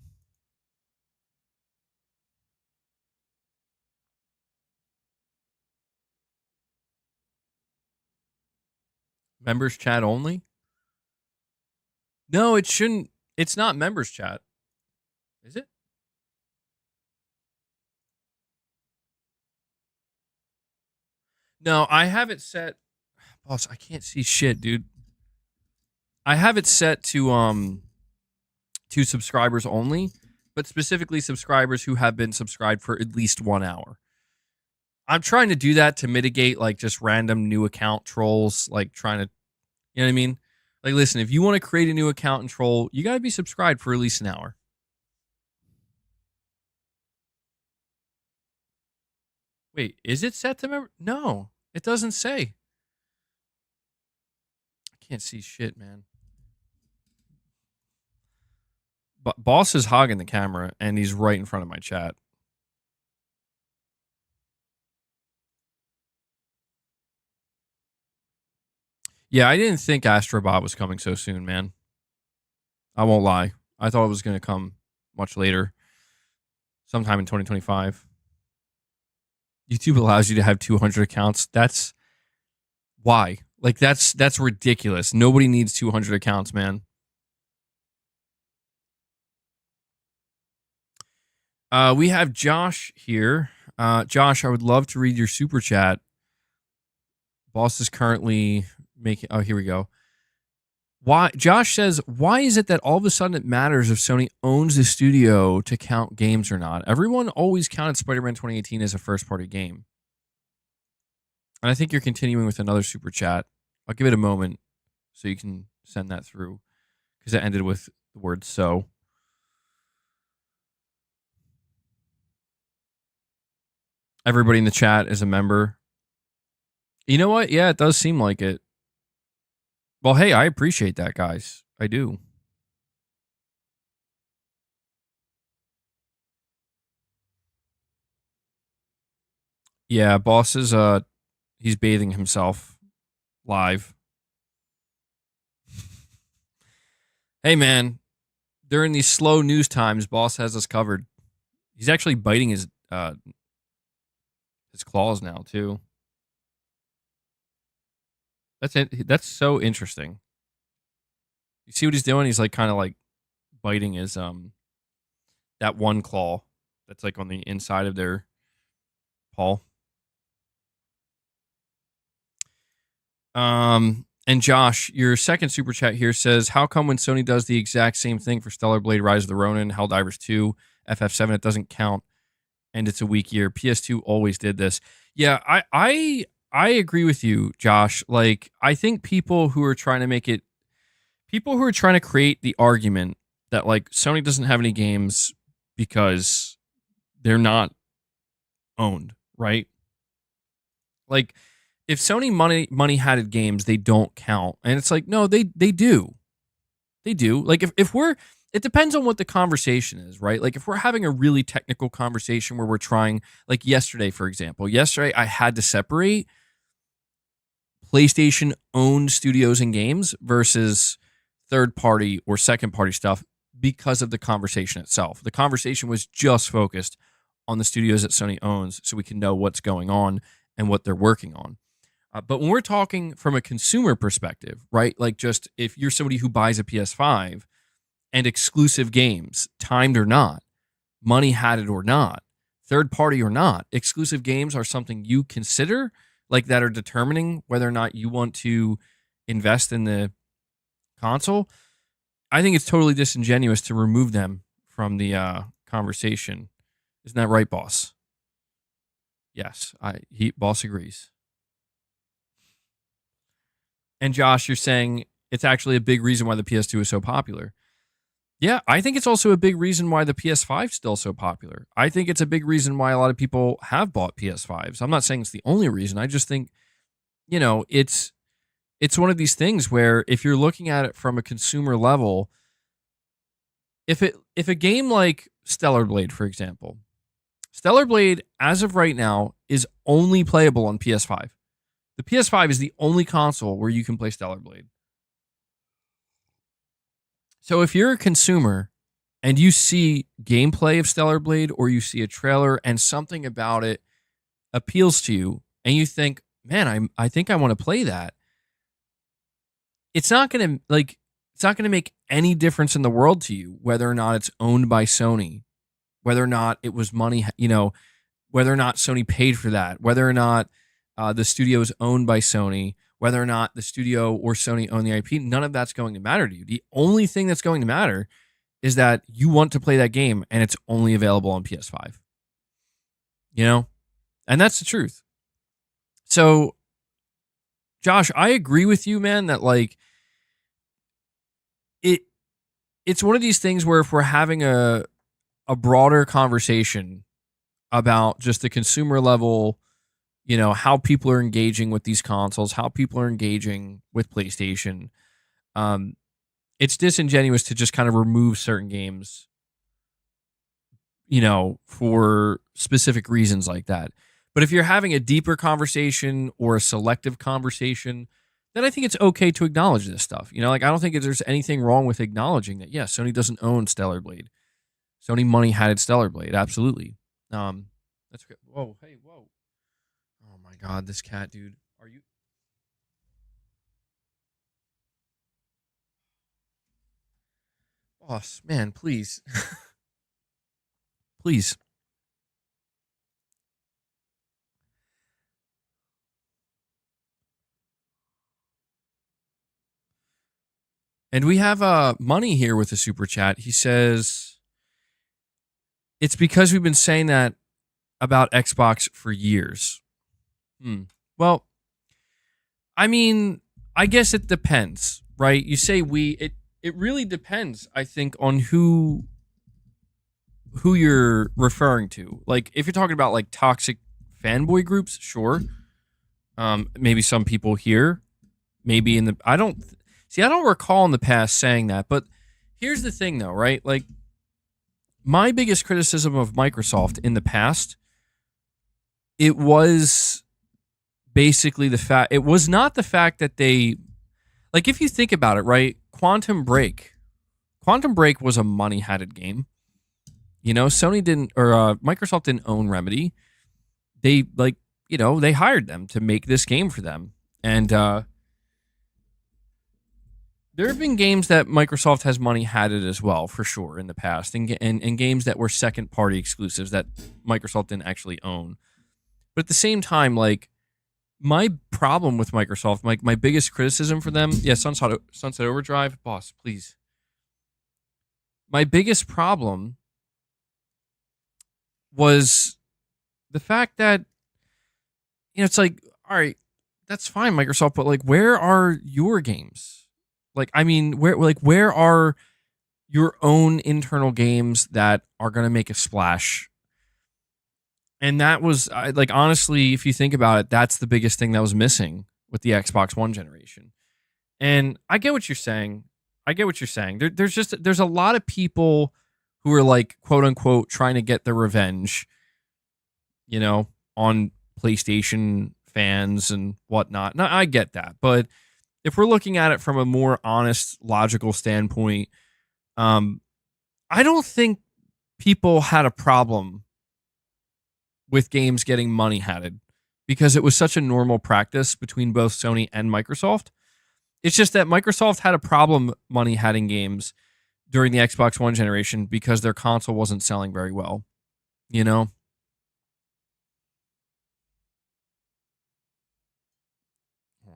Members chat only? No, it shouldn't. It's not members chat. Is it? No, I have it set. Boss, I can't see shit, dude. I have it set to subscribers only, but specifically subscribers who have been subscribed for at least 1 hour. I'm trying to do that to mitigate like just random new account trolls, like trying to, you know what I mean? Like, listen, if you want to create a new account and troll, you got to be subscribed for at least an hour. Wait, is it set to member? No, it doesn't say. I can't see shit, man. But Boss is hogging the camera, and he's right in front of my chat. Yeah, I didn't think Astro was coming so soon, man. I won't lie. I thought it was going to come much later, sometime in 2025. YouTube allows you to have 200 accounts. That's why. Like that's ridiculous. Nobody needs 200 accounts, man. We have Josh here. Josh, I would love to read your super chat. Boss is currently making. Oh, here we go. Why? Josh says, why is it that all of a sudden it matters if Sony owns the studio to count games or not? Everyone always counted Spider-Man 2018 as a first-party game. And I think you're continuing with another super chat. I'll give it a moment so you can send that through because it ended with the word so. Everybody in the chat is a member. You know what? Yeah, it does seem like it. Well, hey, I appreciate that, guys. I do. Yeah, Boss is he's bathing himself live. Hey man, during these slow news times, Boss has us covered. He's actually biting his claws now too. That's it. That's so interesting. You see what he's doing? He's like kind of like biting his that one claw that's like on the inside of their paw. And Josh, your second super chat here says, how come when Sony does the exact same thing for Stellar Blade, Rise of the Ronin, Helldivers 2, FF7, it doesn't count, and it's a weak year? PS2 always did this. Yeah, I agree with you, Josh. Like, I think people who are trying to create the argument that like Sony doesn't have any games because they're not owned, right? Like, if Sony money hatted games, they don't count. And it's like, no, they do. They do. Like if we're, it depends on what the conversation is, right? Like if we're having a really technical conversation where we're trying, like yesterday, for example, I had to separate PlayStation owned studios and games versus third party or second party stuff because of the conversation itself. The conversation was just focused on the studios that Sony owns so we can know what's going on and what they're working on. But when we're talking from a consumer perspective, right? Like just if you're somebody who buys a PS5 and exclusive games, timed or not, money hatted or not, third party or not, exclusive games are something you consider, like that are determining whether or not you want to invest in the console. I think it's totally disingenuous to remove them from the conversation. Isn't that right, Boss? Yes, Boss agrees. And Josh, you're saying it's actually a big reason why the PS2 is so popular. Yeah, I think it's also a big reason why the PS5 is still so popular. I think it's a big reason why a lot of people have bought PS5s. I'm not saying it's the only reason. I just think, you know, it's one of these things where if you're looking at it from a consumer level, if a game like Stellar Blade, for example, Stellar Blade, as of right now, is only playable on PS5. The PS5 is the only console where you can play Stellar Blade. So if you're a consumer and you see gameplay of Stellar Blade or you see a trailer and something about it appeals to you and you think, man, I think I want to play that, it's not going to make any difference in the world to you whether or not it's owned by Sony, whether or not it was money, you know, whether or not Sony paid for that, whether or not the studio is owned by Sony, whether or not the studio or Sony own the IP, none of that's going to matter to you. The only thing that's going to matter is that you want to play that game and it's only available on PS5. You know? And that's the truth. So, Josh, I agree with you, man, that like it's one of these things where if we're having a broader conversation about just the consumer level, you know, how people are engaging with these consoles, how people are engaging with PlayStation, it's disingenuous to just kind of remove certain games, you know, for specific reasons like that. But if you're having a deeper conversation or a selective conversation, then I think it's okay to acknowledge this stuff. You know, like I don't think there's anything wrong with acknowledging that, yes, Sony doesn't own Stellar Blade. Sony money had its Stellar Blade, absolutely. That's okay. Whoa, hey, whoa. Oh my God, this cat, dude. Are you? Boss, man, please. Please. And we have Money here with a super chat. He says, it's because we've been saying that about Xbox for years. Well, I mean, I guess it depends, right? You say it really depends, I think, on who you're referring to. Like, if you're talking about like toxic fanboy groups, sure. Maybe some people here, maybe in the I don't recall in the past saying that, but here's the thing though, right? Like my biggest criticism of Microsoft in the past, it was basically it was not the fact that they, like if you think about it, right? Quantum Break was a money-hatted game. You know, Sony didn't, or Microsoft didn't own Remedy. They they hired them to make this game for them. And there have been games that Microsoft has money-hatted as well, for sure, in the past. And games that were second-party exclusives that Microsoft didn't actually own. But at the same time, like, my problem with Microsoft, my biggest criticism for them, Sunset Overdrive, boss, please. My biggest problem was the fact that, you know, it's like, all right, that's fine, Microsoft, but like, where are your games? Like, I mean, where are your own internal games that are going to make a splash? And that was, like, honestly, if you think about it, that's the biggest thing that was missing with the Xbox One generation. And I get what you're saying. There's a lot of people who are like, quote unquote, trying to get their revenge, you know, on PlayStation fans and whatnot. Now, I get that. But if we're looking at it from a more honest, logical standpoint, I don't think people had a problem with games getting money hatted because it was such a normal practice between both Sony and Microsoft. It's just that Microsoft had a problem money hatting games during the Xbox One generation because their console wasn't selling very well, you know?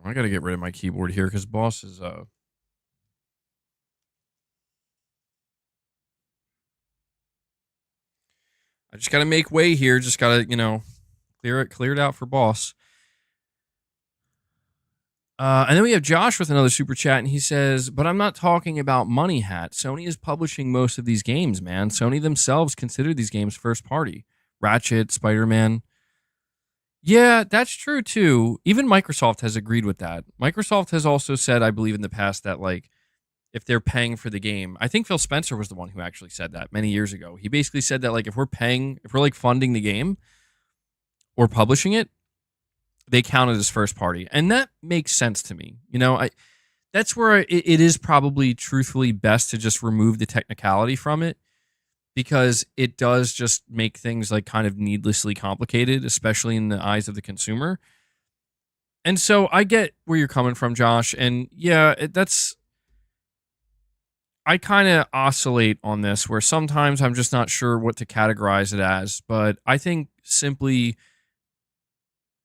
I got to get rid of my keyboard here because boss is I just got to make way here. Just got to, you know, clear it out for boss. And then we have Josh with another super chat, and he says, but I'm not talking about Money Hat. Sony is publishing most of these games, man. Sony themselves consider these games first party. Ratchet, Spider-Man. Yeah, that's true too. Even Microsoft has agreed with that. Microsoft has also said, I believe in the past, that like if they're paying for the game, I think Phil Spencer was the one who actually said that many years ago. He basically said that like if we're like funding the game or publishing it, they count it as first party. And that makes sense to me. You know, that's where it is probably truthfully best to just remove the technicality from it, because it does just make things like kind of needlessly complicated, especially in the eyes of the consumer. And so I get where you're coming from, Josh. And yeah, I kind of oscillate on this, where sometimes I'm just not sure what to categorize it as. But I think simply,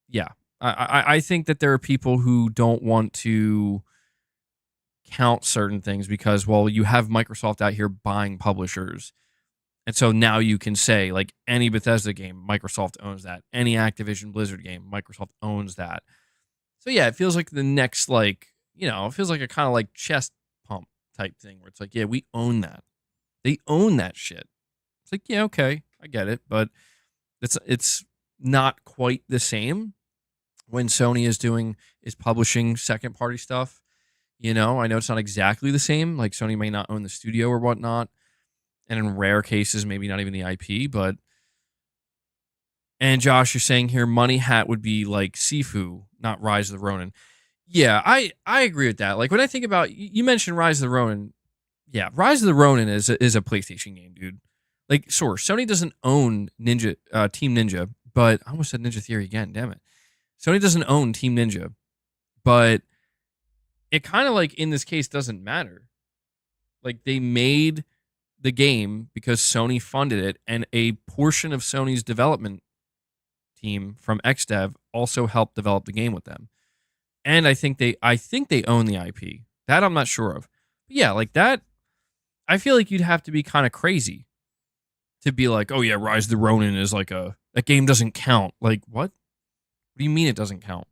yeah, I think that there are people who don't want to count certain things because, well, you have Microsoft out here buying publishers. And so now you can say, like, any Bethesda game, Microsoft owns that. Any Activision Blizzard game, Microsoft owns that. So yeah, it feels like the next, like, it feels like a kind of like chest pump type thing where it's like, yeah, we own that. They own that shit. It's like, yeah, okay, I get it, but it's not quite the same when Sony is publishing second party stuff. I know it's not exactly the same. Like, Sony may not own the studio or whatnot, and in rare cases, maybe not even the IP. But, and Josh, you're saying here, Money Hat would be like Sifu, not Rise of the Ronin. Yeah, I agree with that. Like, when I think about, you mentioned Rise of the Ronin. Yeah, Rise of the Ronin is a PlayStation game, dude. Like, sure, Sony doesn't own Team Ninja, but I almost said Ninja Theory again. Damn it. Sony doesn't own Team Ninja, but it kind of, like, in this case doesn't matter. Like, they made the game because Sony funded it, and a portion of Sony's development team from XDev also helped develop the game with them. And I think they own the IP. That I'm not sure of. But yeah, like that, I feel like you'd have to be kind of crazy to be like, oh yeah, Rise of the Ronin is like that game doesn't count. Like, what? What do you mean it doesn't count?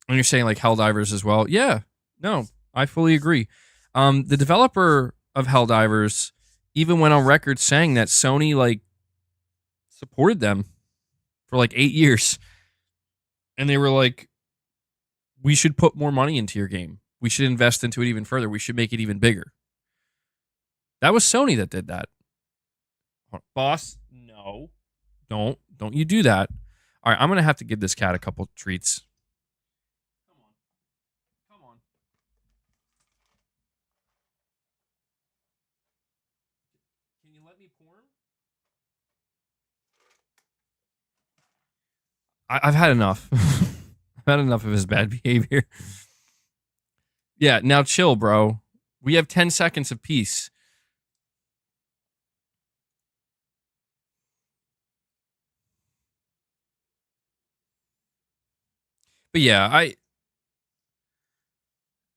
And you're saying like Helldivers as well. Yeah, no, I fully agree. The developer of Helldivers even went on record saying that Sony like supported them for like 8 years. And they were like, we should put more money into your game. We should invest into it even further. We should make it even bigger. That was Sony that did that. Boss, no. Don't you do that. All right, I'm going to have to give this cat a couple treats. Come on. Can you let me pour him? I've had enough. I've had enough of his bad behavior. Yeah, now chill, bro. We have 10 seconds of peace. But yeah, you're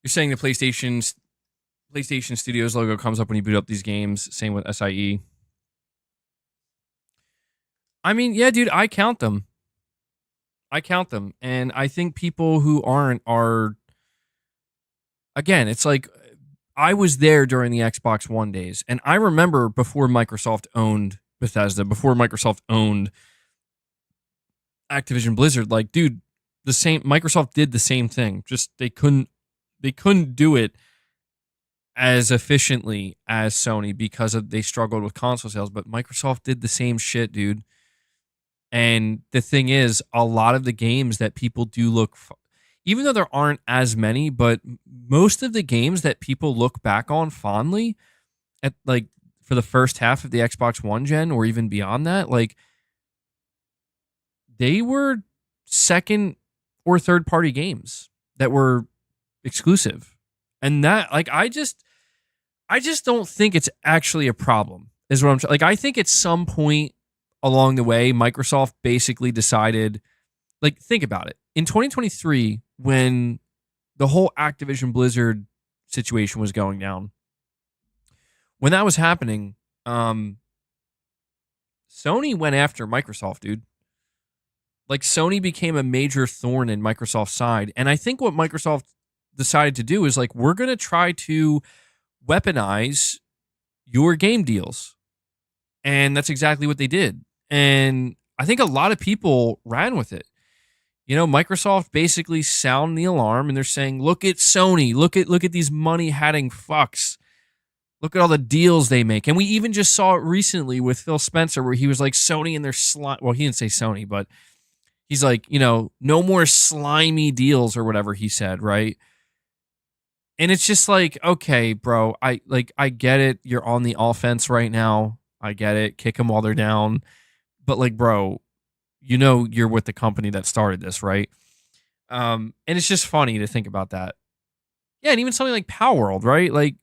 saying the PlayStation Studios logo comes up when you boot up these games. Same with SIE. I mean, yeah, dude, I count them. And I think people who aren't are, again, it's like, I was there during the Xbox One days, and I remember before Microsoft owned Bethesda, before Microsoft owned Activision Blizzard, like, dude, Microsoft did the same thing. Just they couldn't do it as efficiently as Sony because they struggled with console sales, but Microsoft did the same shit, dude. And the thing is, a lot of the games that people do look, even though there aren't as many, but most of the games that people look back on fondly at, like, for the first half of the Xbox One gen or even beyond that, like, they were second or third party games that were exclusive. And that, like, I just don't think it's actually a problem, is what I'm like. I think at some point along the way, Microsoft basically decided, like, think about it. In 2023, when the whole Activision Blizzard situation was going down, when that was happening, Sony went after Microsoft, dude. Like, Sony became a major thorn in Microsoft's side. And I think what Microsoft decided to do is, like, we're going to try to weaponize your game deals. And that's exactly what they did. And I think a lot of people ran with it. Microsoft basically sounded the alarm, and they're saying, look at Sony, look at these money-hatting fucks. Look at all the deals they make. And we even just saw it recently with Phil Spencer, where he was like, Sony and their slime. Well, he didn't say Sony, but he's like, no more slimy deals or whatever he said, right? And it's just like, okay, bro, I get it. You're on the offense right now. I get it. Kick them while they're down. But, like, bro, you're with the company that started this, right? And it's just funny to think about that. Yeah, and even something like Power World, right? Like,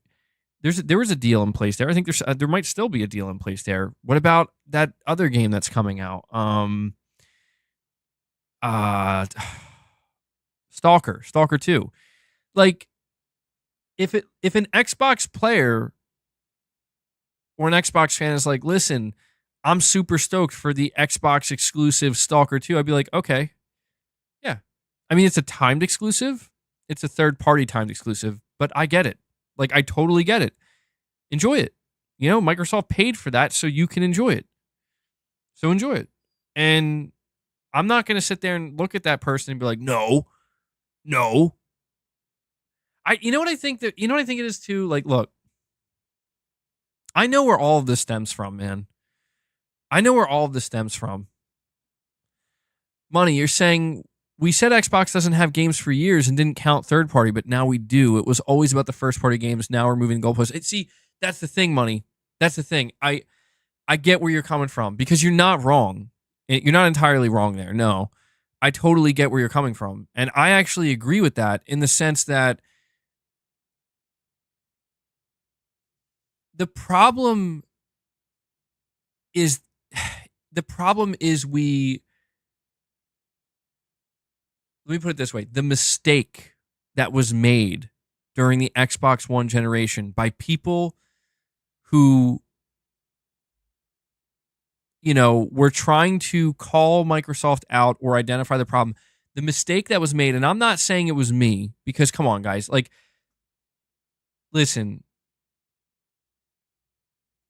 there was a deal in place there. I think there might still be a deal in place there. What about that other game that's coming out? Stalker 2. Like, if an Xbox player or an Xbox fan is like, listen, I'm super stoked for the Xbox exclusive Stalker 2, I'd be like, okay, yeah. I mean, it's a timed exclusive. It's a third-party timed exclusive, but I get it. Like, I totally get it. Enjoy it. You know, Microsoft paid for that so you can enjoy it. So enjoy it. And I'm not going to sit there and look at that person and be like, no. You know what I think it is too? Like, look, I know where all of this stems from, man. I know where all of this stems from. Money, you're saying we said Xbox doesn't have games for years and didn't count third party, but now we do. It was always about the first party games. Now we're moving goalposts. See, that's the thing, Money. That's the thing. I get where you're coming from because you're not wrong. You're not entirely wrong there. No, I totally get where you're coming from. And I actually agree with that in the sense that the problem is let me put it this way. The mistake that was made during the Xbox One generation by people who, you know, were trying to call Microsoft out or identify the problem. The mistake that was made, and I'm not saying it was me, because come on, guys. Like, listen,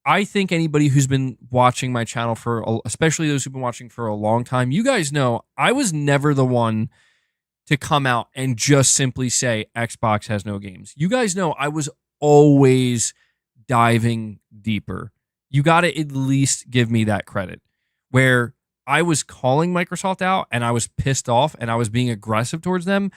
I think anybody who's been watching my channel especially those who've been watching for a long time, you guys know I was never the one to come out and just simply say Xbox has no games. You guys know I was always diving deeper. You got to at least give me that credit where I was calling Microsoft out and I was pissed off and I was being aggressive towards them,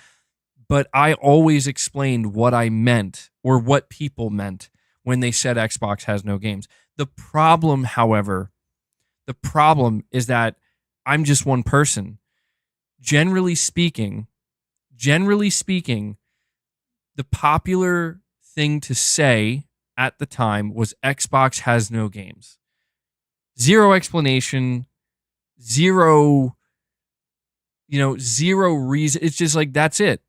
but I always explained what I meant or what people meant when they said Xbox has no games. The problem, however, is that I'm just one person. Generally speaking, the popular thing to say at the time was Xbox has no games. Zero explanation, zero reason. It's just like, that's it.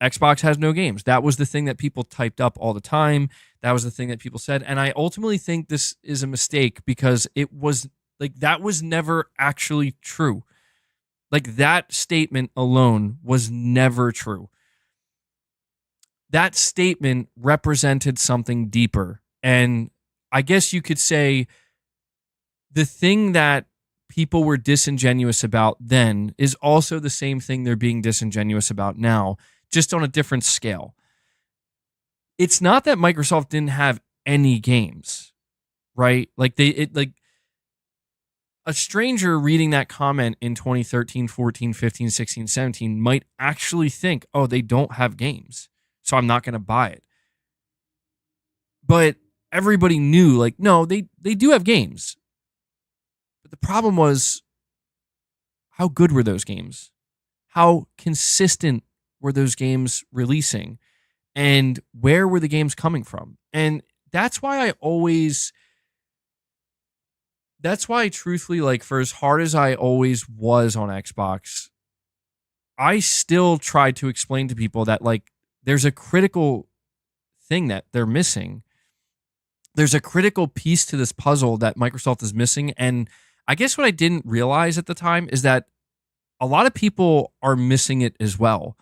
Xbox has no games. That was the thing that people typed up all the time. That was the thing that people said. And I ultimately think this is a mistake because it was like, that was never actually true. Like, that statement alone was never true. That statement represented something deeper. And I guess you could say the thing that people were disingenuous about then is also the same thing they're being disingenuous about now, just on a different scale. It's not that Microsoft didn't have any games, right? Like, a stranger reading that comment in 2013, 14, 15, 16, 17 might actually think, oh, they don't have games, so I'm not going to buy it. But everybody knew, like, no, they do have games. But the problem was, how good were those games? How consistent were those games releasing? And where were the games coming from? And that's why truthfully, like, for as hard as I always was on Xbox, I still tried to explain to people that, like, there's a critical thing that they're missing. There's a critical piece to this puzzle that Microsoft is missing. And I guess what I didn't realize at the time is that a lot of people are missing it as well.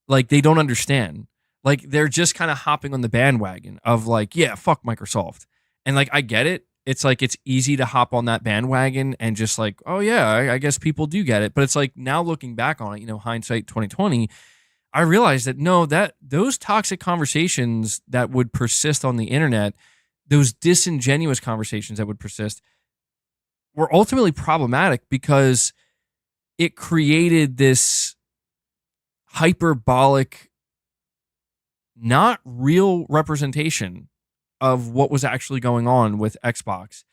Like, they don't understand. Like, they're just kind of hopping on the bandwagon of, like, yeah, fuck Microsoft. And, like, I get it. It's like, it's easy to hop on that bandwagon and just like, oh yeah, I guess people do get it. But it's like, now looking back on it, hindsight 2020, I realized that no, that those toxic conversations that would persist on the internet, those disingenuous conversations that would persist, were ultimately problematic because it created this hyperbolic, not real representation of what was actually going on with Xbox.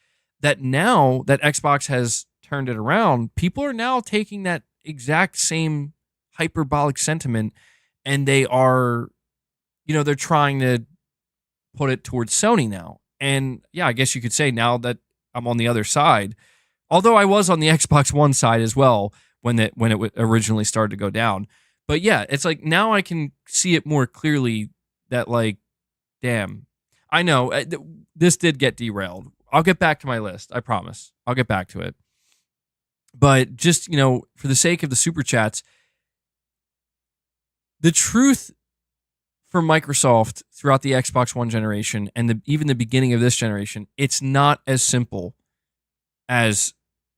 That now that Xbox has turned it around, people are now taking that exact same hyperbolic sentiment and they are, they're trying to put it towards Sony now. And yeah, I guess you could say now that I'm on the other side, although I was on the Xbox One side as well when it originally started to go down. But yeah, it's like now I can see it more clearly that like, damn, I know this did get derailed. I'll get back to my list. I promise. I'll get back to it. But just, for the sake of the super chats, the truth for Microsoft throughout the Xbox One generation and even the beginning of this generation, it's not as simple as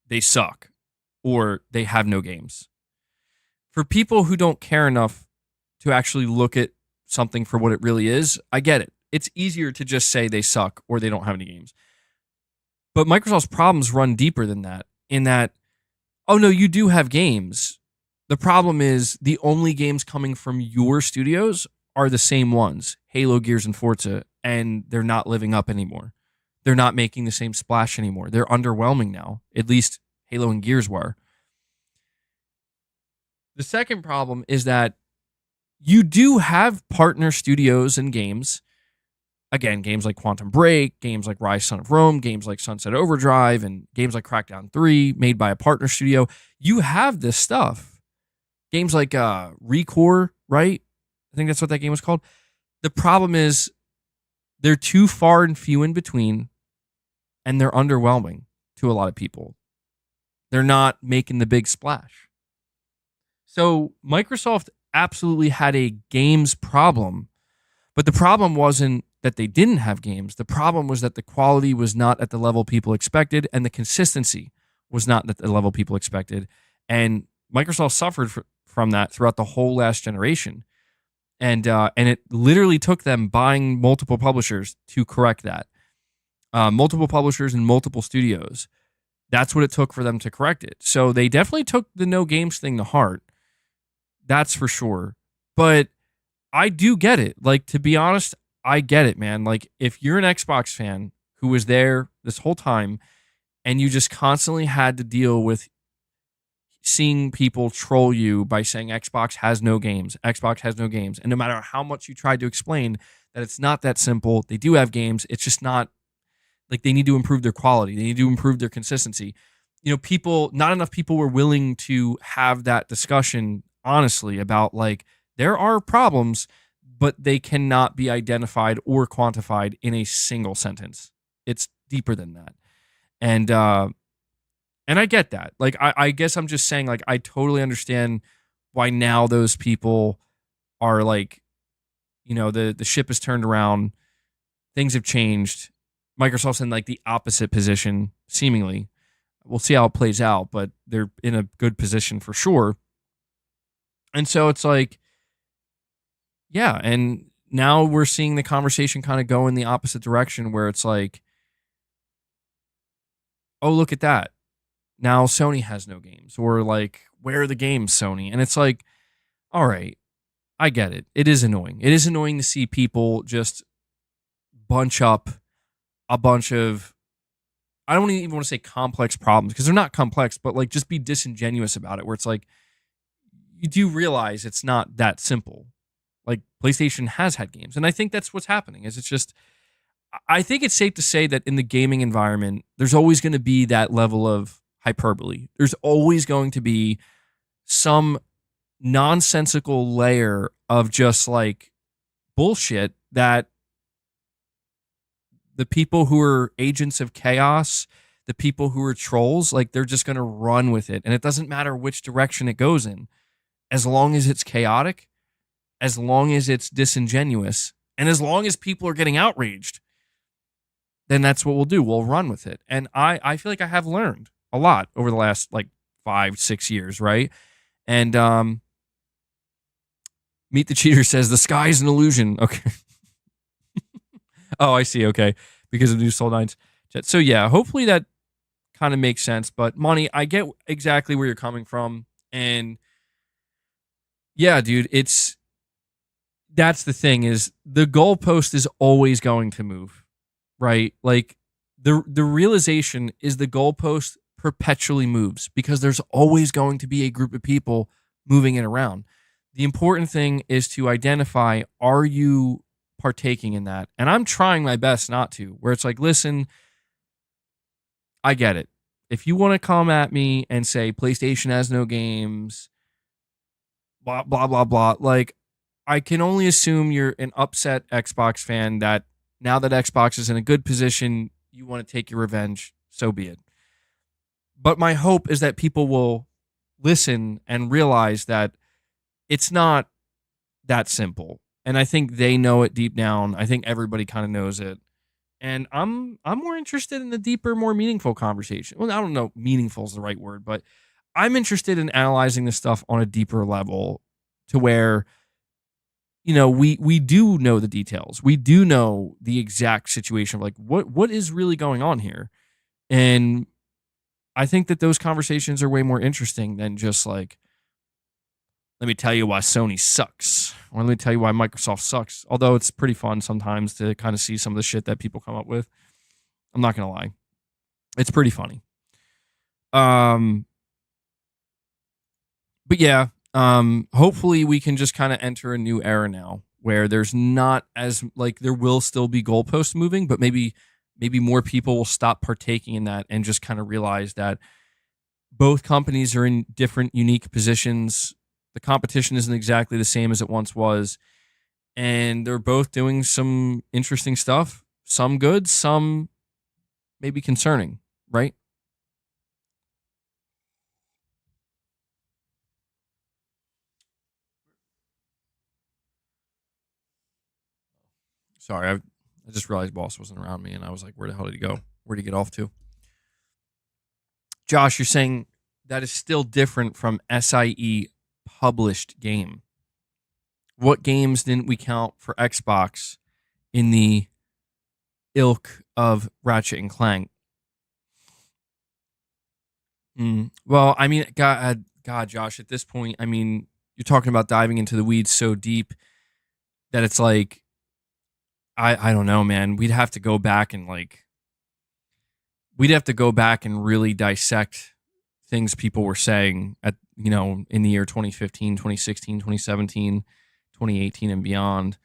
they suck or they have no games. For people who don't care enough to actually look at something for what it really is, I get it. It's easier to just say they suck or they don't have any games. But Microsoft's problems run deeper than that, in that, oh no, you do have games. The problem is the only games coming from your studios are the same ones, Halo, Gears, and Forza, and they're not living up anymore. They're not making the same splash anymore. They're underwhelming now. At least Halo and Gears were. The second problem is that you do have partner studios and games. Again, games like Quantum Break, games like Rise Son of Rome, games like Sunset Overdrive, and games like Crackdown 3 made by a partner studio. You have this stuff. Games like Recore, right? I think that's what that game was called. The problem is they're too far and few in between, and they're underwhelming to a lot of people. They're not making the big splash. So Microsoft absolutely had a games problem, but the problem wasn't that they didn't have games. The problem was that the quality was not at the level people expected, and the consistency was not at the level people expected. And Microsoft suffered from that throughout the whole last generation. And it literally took them buying multiple publishers to correct that. Multiple publishers and multiple studios. That's what it took for them to correct it. So they definitely took the no games thing to heart. That's for sure. But I do get it. Like, to be honest, I get it, man. Like, if you're an Xbox fan who was there this whole time and you just constantly had to deal with seeing people troll you by saying Xbox has no games, Xbox has no games. And no matter how much you tried to explain that it's not that simple, they do have games. It's just not like they need to improve their quality. They need to improve their consistency. Not enough people were willing to have that discussion honestly about like, there are problems, but they cannot be identified or quantified in a single sentence. It's deeper than that. And I get that. Like, I guess I'm just saying, like, I totally understand why now those people are like, the ship has turned around. Things have changed. Microsoft's in like the opposite position, seemingly. We'll see how it plays out, but they're in a good position for sure. And so it's like, yeah. And now we're seeing the conversation kind of go in the opposite direction where it's like, oh, look at that. Now Sony has no games, or like, where are the games, Sony? And it's like, all right, I get it. It is annoying. It is annoying to see people just bunch up a bunch of, I don't even want to say complex problems because they're not complex, but like just be disingenuous about it, where it's like, you do realize it's not that simple. Like, PlayStation has had games. And I think that's what's happening. I think it's safe to say that in the gaming environment, there's always going to be that level of hyperbole. There's always going to be some nonsensical layer of just like bullshit that the people who are agents of chaos, the people who are trolls, like, they're just going to run with it. And it doesn't matter which direction it goes in, as long as it's chaotic, as long as it's disingenuous, and as long as people are getting outraged, then that's what we'll do. We'll run with it. And I feel like I have learned a lot over the last like 5-6 years, right? And Meet the Cheater says the sky is an illusion. Okay. Oh, I see. Okay. Because of new Soul 9's. So yeah, hopefully that kind of makes sense. But Monty, I get exactly where you're coming from. And yeah, dude, that's the thing, is the goalpost is always going to move, right? Like, the realization is the goalpost perpetually moves because there's always going to be a group of people moving it around. The important thing is to identify, are you partaking in that. And I'm trying my best not to, where it's like, listen, I get it. If you want to come at me and say PlayStation has no games, blah, blah, blah, blah, like, I can only assume you're an upset Xbox fan that now that Xbox is in a good position, you want to take your revenge. So be it. But my hope is that people will listen and realize that it's not that simple. And I think they know it deep down. I think everybody kind of knows it. And I'm more interested in the deeper, more meaningful conversation. Well, I don't know, meaningful is the right word, but I'm interested in analyzing this stuff on a deeper level to where, you know, we do know the details. We do know the exact situation of like what is really going on here. And I think that those conversations are way more interesting than just like, let me tell you why Sony sucks, or let me tell you why Microsoft sucks. Although it's pretty fun sometimes to kind of see some of the shit that people come up with. I'm not gonna lie, it's pretty funny. But yeah, hopefully we can just kind of enter a new era now where there's not as like there will still be goalposts moving, but maybe more people will stop partaking in that and just kind of realize that both companies are in different, unique positions. The competition isn't exactly the same as it once was. And they're both doing some interesting stuff. Some good, some maybe concerning, right? Sorry, I just realized Boss wasn't around me, and I was like, where the hell did he go? Where did he get off to? Josh, you're saying that is still different from SIE published game. What games didn't we count for Xbox in the ilk of Ratchet and Clank? Well, I mean, God, Josh, at this point, I mean, you're talking about diving into the weeds so deep that it's like, I don't know, man. We'd have to go back and really dissect things people were saying at, you know, in the year 2015, 2016, 2017, 2018 and beyond.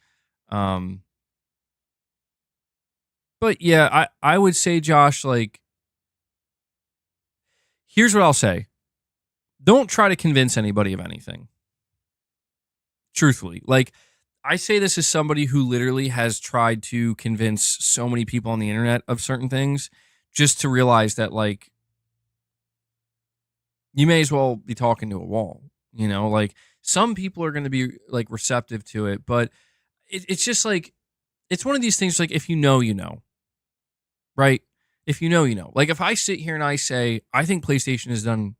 But yeah, I would say, Josh, like, here's what I'll say. Don't try to convince anybody of anything. Truthfully. Like, I say this as somebody who literally has tried to convince so many people on the internet of certain things just to realize that, like, you may as well be talking to a wall, you know? Like, some people are going to be, like, receptive to it, but it's just, like, it's one of these things, like, if you know, you know. Right? If you know, you know. Like, if I sit here and I say, I think PlayStation has done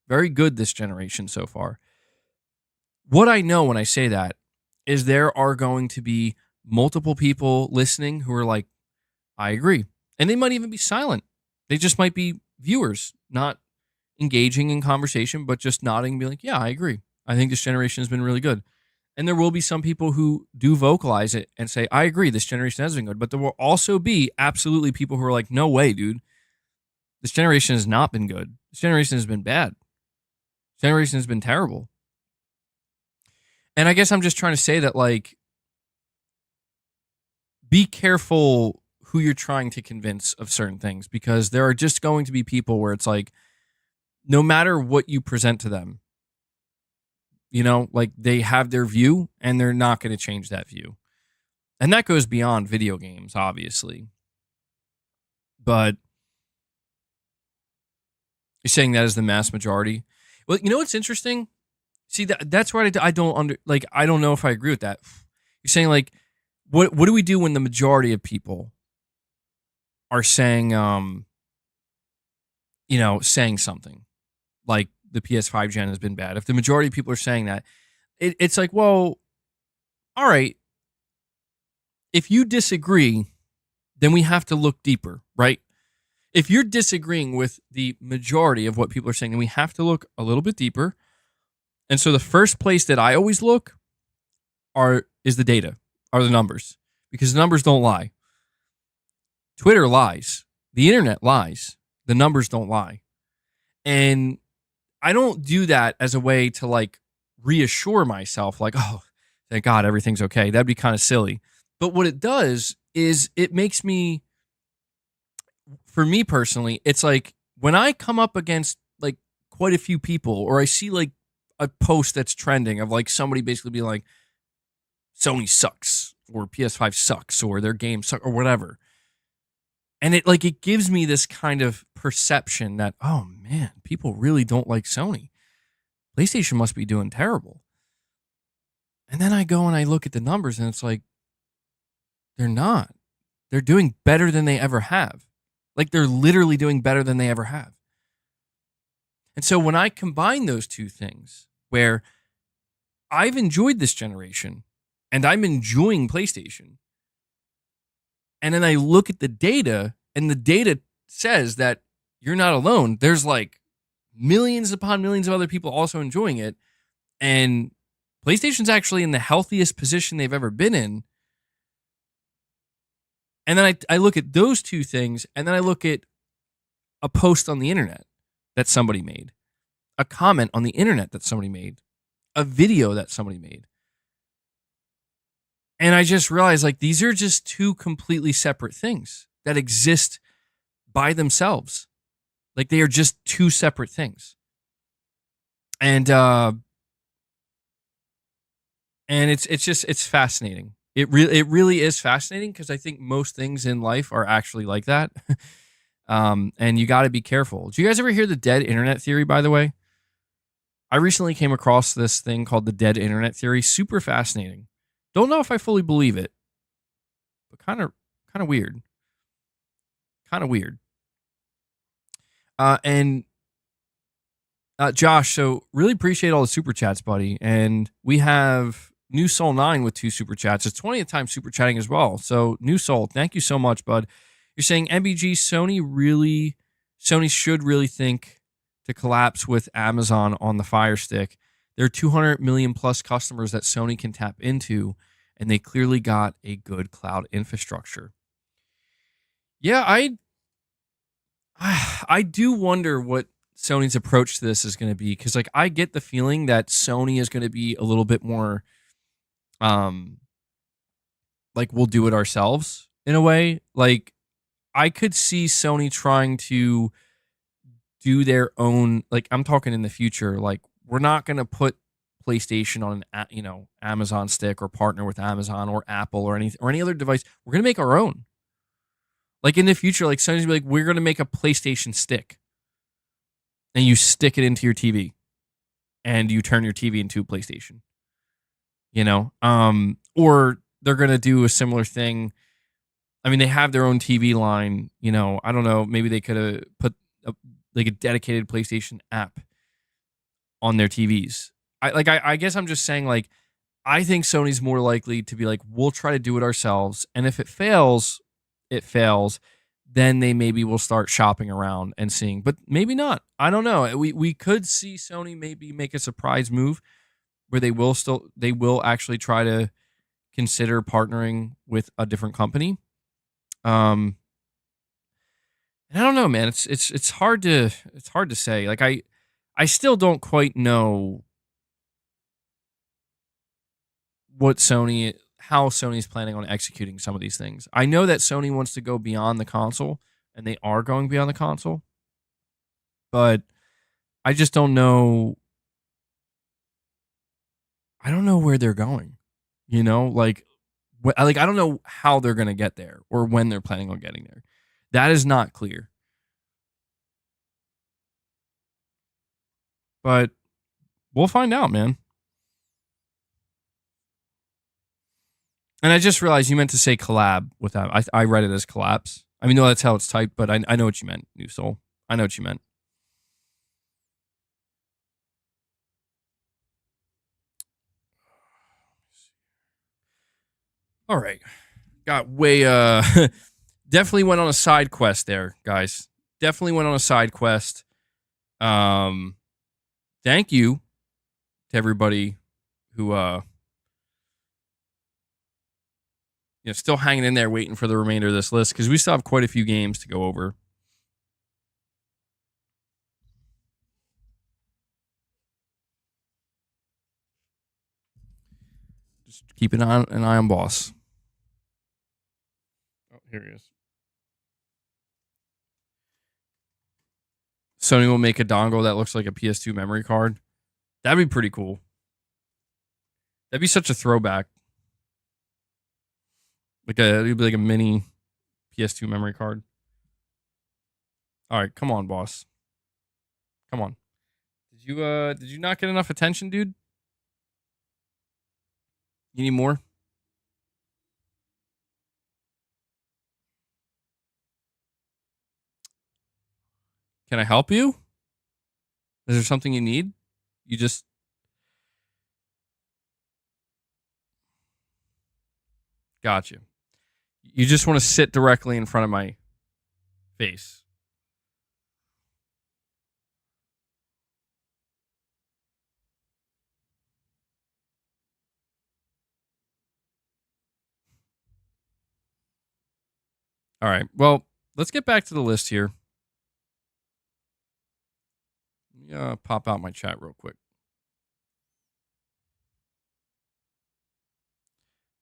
very good this generation so far, what I know when I say that is there are going to be multiple people listening who are like, I agree. And they might even be silent. They just might be viewers, not engaging in conversation, but just nodding and be like, yeah, I agree. I think this generation has been really good. And there will be some people who do vocalize it and say, I agree, this generation has been good. But there will also be absolutely people who are like, no way, dude. This generation has not been good. This generation has been bad. This generation has been terrible. And I guess I'm just trying to say that, like, be careful who you're trying to convince of certain things, because there are just going to be people where it's like, no matter what you present to them, you know, like, they have their view and they're not going to change that view. And that goes beyond video games, obviously. But you're saying that is the mass majority. Well, you know what's interesting? See, that's where I don't I don't know if I agree with that. You're saying, like, what do we do when the majority of people are saying, you know, saying something like the PS5 gen has been bad? If the majority of people are saying that, it's like, well, all right. If you disagree, then we have to look deeper, right? If you're disagreeing with the majority of what people are saying, then we have to look a little bit deeper. And so the first place that I always look is the data, are the numbers, because the numbers don't lie. Twitter lies. The internet lies. The numbers don't lie. And I don't do that as a way to, like, reassure myself, like, oh, thank God everything's okay. That'd be kind of silly. But what it does is it makes me, for me personally, it's like when I come up against like quite a few people, or I see like a post that's trending of like somebody basically being like, Sony sucks, or PS5 sucks, or their game sucks, or whatever. And it gives me this kind of perception that, oh man, people really don't like Sony. PlayStation must be doing terrible. And then I go and I look at the numbers and it's like, they're not. They're doing better than they ever have. Like they're literally doing better than they ever have. And so when I combine those two things, where I've enjoyed this generation and I'm enjoying PlayStation, and then I look at the data, and the data says that you're not alone. There's like millions upon millions of other people also enjoying it. And PlayStation's actually in the healthiest position they've ever been in. And then I look at those two things, and then I look at a post on the internet that somebody made, a comment on the internet that somebody made, a video that somebody made. And I just realized like these are just two completely separate things that exist by themselves. Like they are just two separate things. And it's fascinating. It really is fascinating, because I think most things in life are actually like that. And you got to be careful. Do you guys ever hear the dead internet theory, by the way? I recently came across this thing called the dead internet theory. Super fascinating. Don't know if I fully believe it, but kind of weird. Kind of weird. And Josh, so really appreciate all the super chats, buddy. And we have New Soul 9 with 2 super chats. It's 20th time super chatting as well. So New Soul, thank you so much, bud. You're saying MBG, Sony should really think to collapse with Amazon on the Fire Stick. There are 200 million plus customers that Sony can tap into, and they clearly got a good cloud infrastructure. Yeah, I do wonder what Sony's approach to this is going to be, because like I get the feeling that Sony is going to be a little bit more like we'll do it ourselves in a way. Like I could see Sony trying to do their own, like I'm talking in the future, like we're not going to put PlayStation on an Amazon stick or partner with Amazon or Apple or any other device. We're going to make our own. Like in the future, like Sony's gonna be like, we're going to make a PlayStation stick, and you stick it into your TV, and you turn your TV into a PlayStation. Or they're going to do a similar thing. I mean, they have their own TV line. I don't know. Maybe they could have put a dedicated PlayStation app on their TVs. I guess I'm just saying, like, I think Sony's more likely to be like, we'll try to do it ourselves, and if it fails, it fails. Then they maybe will start shopping around and seeing, but maybe not. I don't know. We could see Sony maybe make a surprise move where they will actually try to consider partnering with a different company. And I don't know, man. It's hard to say. Like I still don't quite know how Sony's planning on executing some of these things. I know that Sony wants to go beyond the console, and they are going beyond the console, but I just don't know. I don't know where they're going. Like I don't know how they're going to get there or when they're planning on getting there. That is not clear. But we'll find out, man. And I just realized you meant to say collab with that. I read it as collapse. I mean, no, that's how it's typed, but I know what you meant, New Soul. I know what you meant. All right. Got way definitely went on a side quest there, guys. Definitely went on a side quest. Thank you to everybody who still hanging in there waiting for the remainder of this list, because we still have quite a few games to go over. Just keep an eye on boss. Here he is. Sony will make a dongle that looks like a PS2 memory card. That'd be pretty cool. That'd be such a throwback. It'd be like a mini PS2 memory card. All right, come on, boss. Come on. Did you not get enough attention, dude? You need more? Can I help you? Is there something you need? You just... Gotcha. You just want to sit directly in front of my face. All right. Well, let's get back to the list here. Pop out my chat real quick.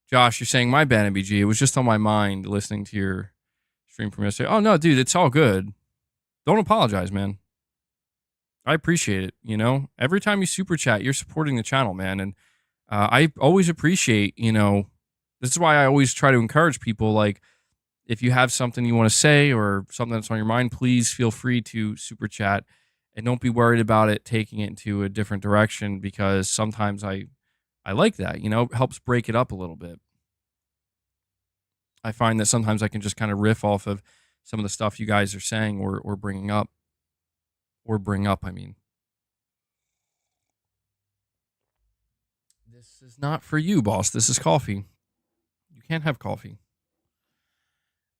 Josh, you're saying my bad, MBG. It was just on my mind listening to your stream from yesterday. Oh, no, dude, it's all good. Don't apologize, man. I appreciate it. You know, every time you super chat, you're supporting the channel, man. And I always appreciate, you know, this is why I always try to encourage people, like, if you have something you want to say or something that's on your mind, please feel free to super chat. And don't be worried about it taking it into a different direction, because sometimes I like that, you know, it helps break it up a little bit. I find that sometimes I can just kind of riff off of some of the stuff you guys are saying or bringing up. Or bring up, I mean. This is not for you, boss. This is coffee. You can't have coffee.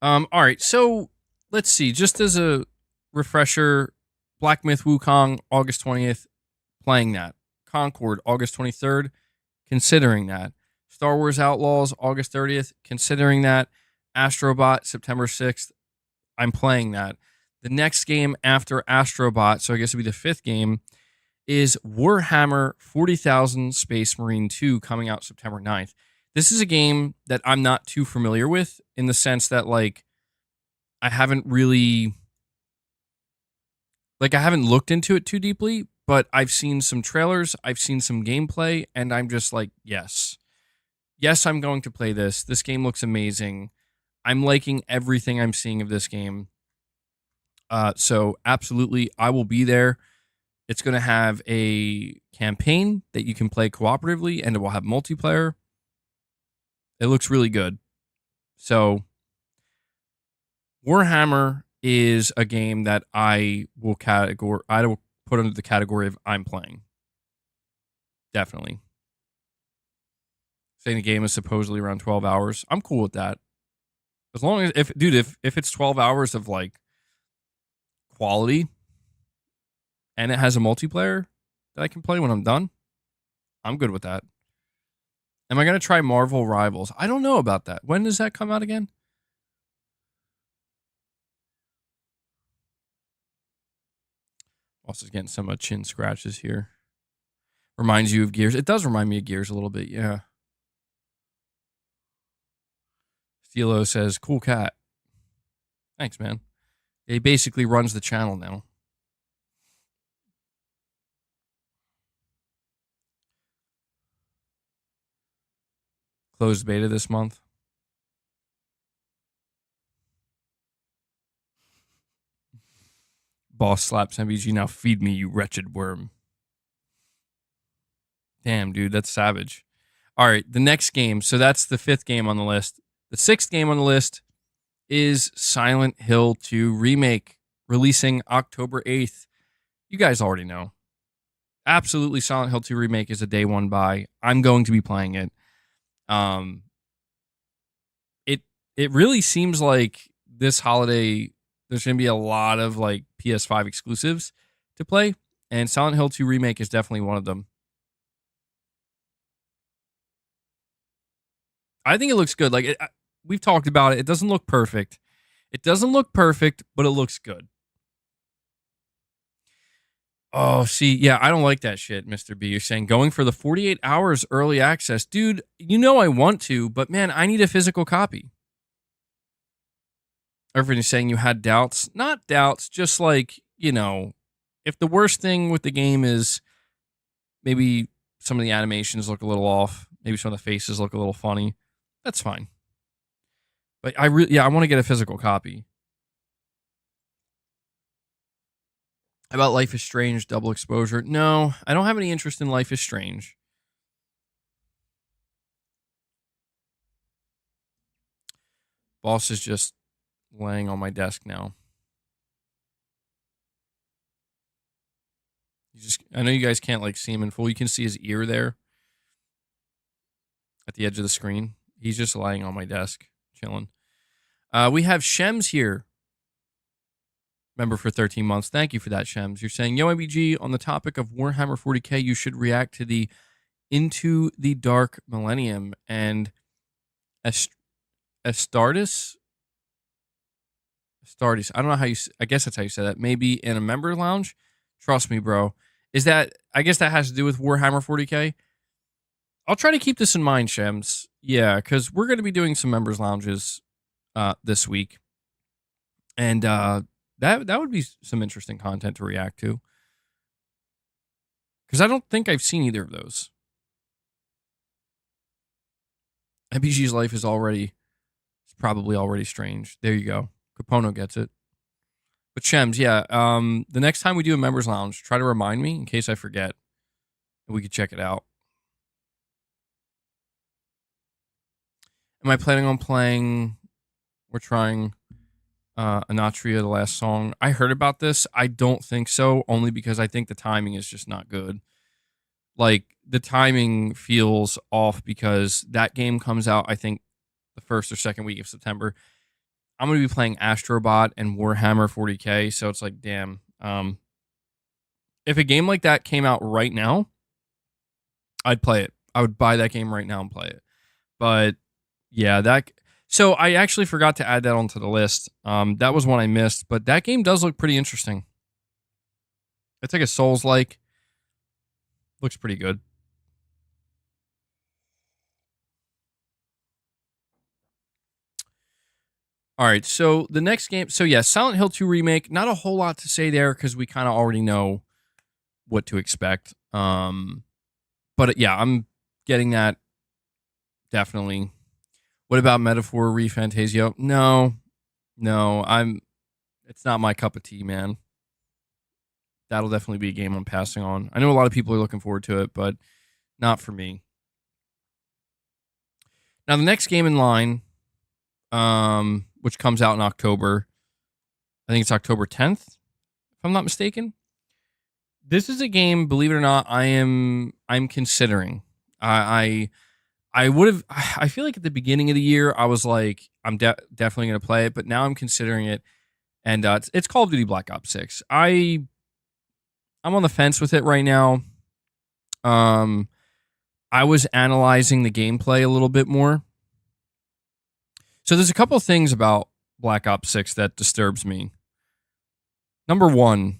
All right, so let's see. Just as a refresher, Black Myth Wukong, August 20th, playing that. Concord, August 23rd, considering that. Star Wars Outlaws, August 30th, considering that. Astrobot, September 6th, I'm playing that. The next game after Astrobot, so I guess it'll be the fifth game, is Warhammer 40,000 Space Marine 2, coming out September 9th. This is a game that I'm not too familiar with, in the sense that, like, I haven't really... Like, I haven't looked into it too deeply, but I've seen some trailers, I've seen some gameplay, and I'm just like, yes. Yes, I'm going to play this. This game looks amazing. I'm liking everything I'm seeing of this game. So, absolutely, I will be there. It's going to have a campaign that you can play cooperatively, and it will have multiplayer. It looks really good. So, Warhammer is a game that I will put under the category of I'm playing. Definitely. Saying the game is supposedly around 12 hours. I'm cool with that. As long as, if it's 12 hours of, like, quality, and it has a multiplayer that I can play when I'm done, I'm good with that. Am I going to try Marvel Rivals? I don't know about that. When does that come out again? Also getting some chin scratches here. Reminds you of Gears. It does remind me of Gears a little bit, yeah. Stilo says, cool cat. Thanks, man. He basically runs the channel now. Closed beta this month. Boss slaps MBG. Now feed me, you wretched worm. Damn, dude, that's savage. All right, the next game. So that's the fifth game on the list. The sixth game on the list is Silent Hill 2 Remake, releasing October 8th. You guys already know. Absolutely, Silent Hill 2 Remake is a day one buy. I'm going to be playing it. It really seems like this holiday there's going to be a lot of, like, PS5 exclusives to play, and Silent Hill 2 Remake is definitely one of them. I think it looks good. Like, we've talked about it. It doesn't look perfect. It doesn't look perfect, but it looks good. Oh, see, yeah, I don't like that shit, Mr. B. You're saying going for the 48 hours early access. Dude, you know I want to, but man, I need a physical copy. Everybody's saying you had doubts. Not doubts, just like, if the worst thing with the game is maybe some of the animations look a little off, maybe some of the faces look a little funny, that's fine. But I want to get a physical copy. About Life is Strange double exposure? No, I don't have any interest in Life is Strange. Boss is just laying on my desk now. I know you guys can't see him in full. You can see his ear there at the edge of the screen. He's just lying on my desk, chilling. We have Shems here. Member for 13 months. Thank you for that, Shems. You're saying, yo, MBG, on the topic of Warhammer 40k, you should react to the Into the Dark Millennium and Astartes. I don't know how I guess that's how you say that. Maybe in a member lounge. Trust me, bro. I guess that has to do with Warhammer 40k. I'll try to keep this in mind, Shems. Yeah, because we're going to be doing some members lounges this week. And that would be some interesting content to react to. Because I don't think I've seen either of those. MBG's life is probably already strange. There you go. Capono gets it. But Shems, yeah, the next time we do a members lounge, try to remind me in case I forget. And we could check it out. Am I planning on playing? We're trying Anatria, the last song. I heard about this. I don't think so, only because I think the timing is just not good. The timing feels off because that game comes out, I think, the first or second week of September. I'm going to be playing Astrobot and Warhammer 40k, so it's like, damn. If a game like that came out right now, I'd play it. I would buy that game right now and play it. But yeah, so I actually forgot to add that onto the list. That was one I missed, but that game does look pretty interesting. It's like a Souls-like. Looks pretty good. All right, so the next game. So yeah, Silent Hill 2 Remake. Not a whole lot to say there because we kind of already know what to expect. But yeah, I'm getting that definitely. What about Metaphor ReFantasio? No, it's not my cup of tea, man. That'll definitely be a game I'm passing on. I know a lot of people are looking forward to it, but not for me. Now, the next game in line, which comes out in October, I think it's October 10th, if I'm not mistaken. This is a game, believe it or not, I'm considering. I feel like at the beginning of the year, I was like, I'm definitely going to play it, but now I'm considering it. And it's Call of Duty Black Ops 6. I'm on the fence with it right now. I was analyzing the gameplay a little bit more. So there's a couple of things about Black Ops 6 that disturbs me. Number one,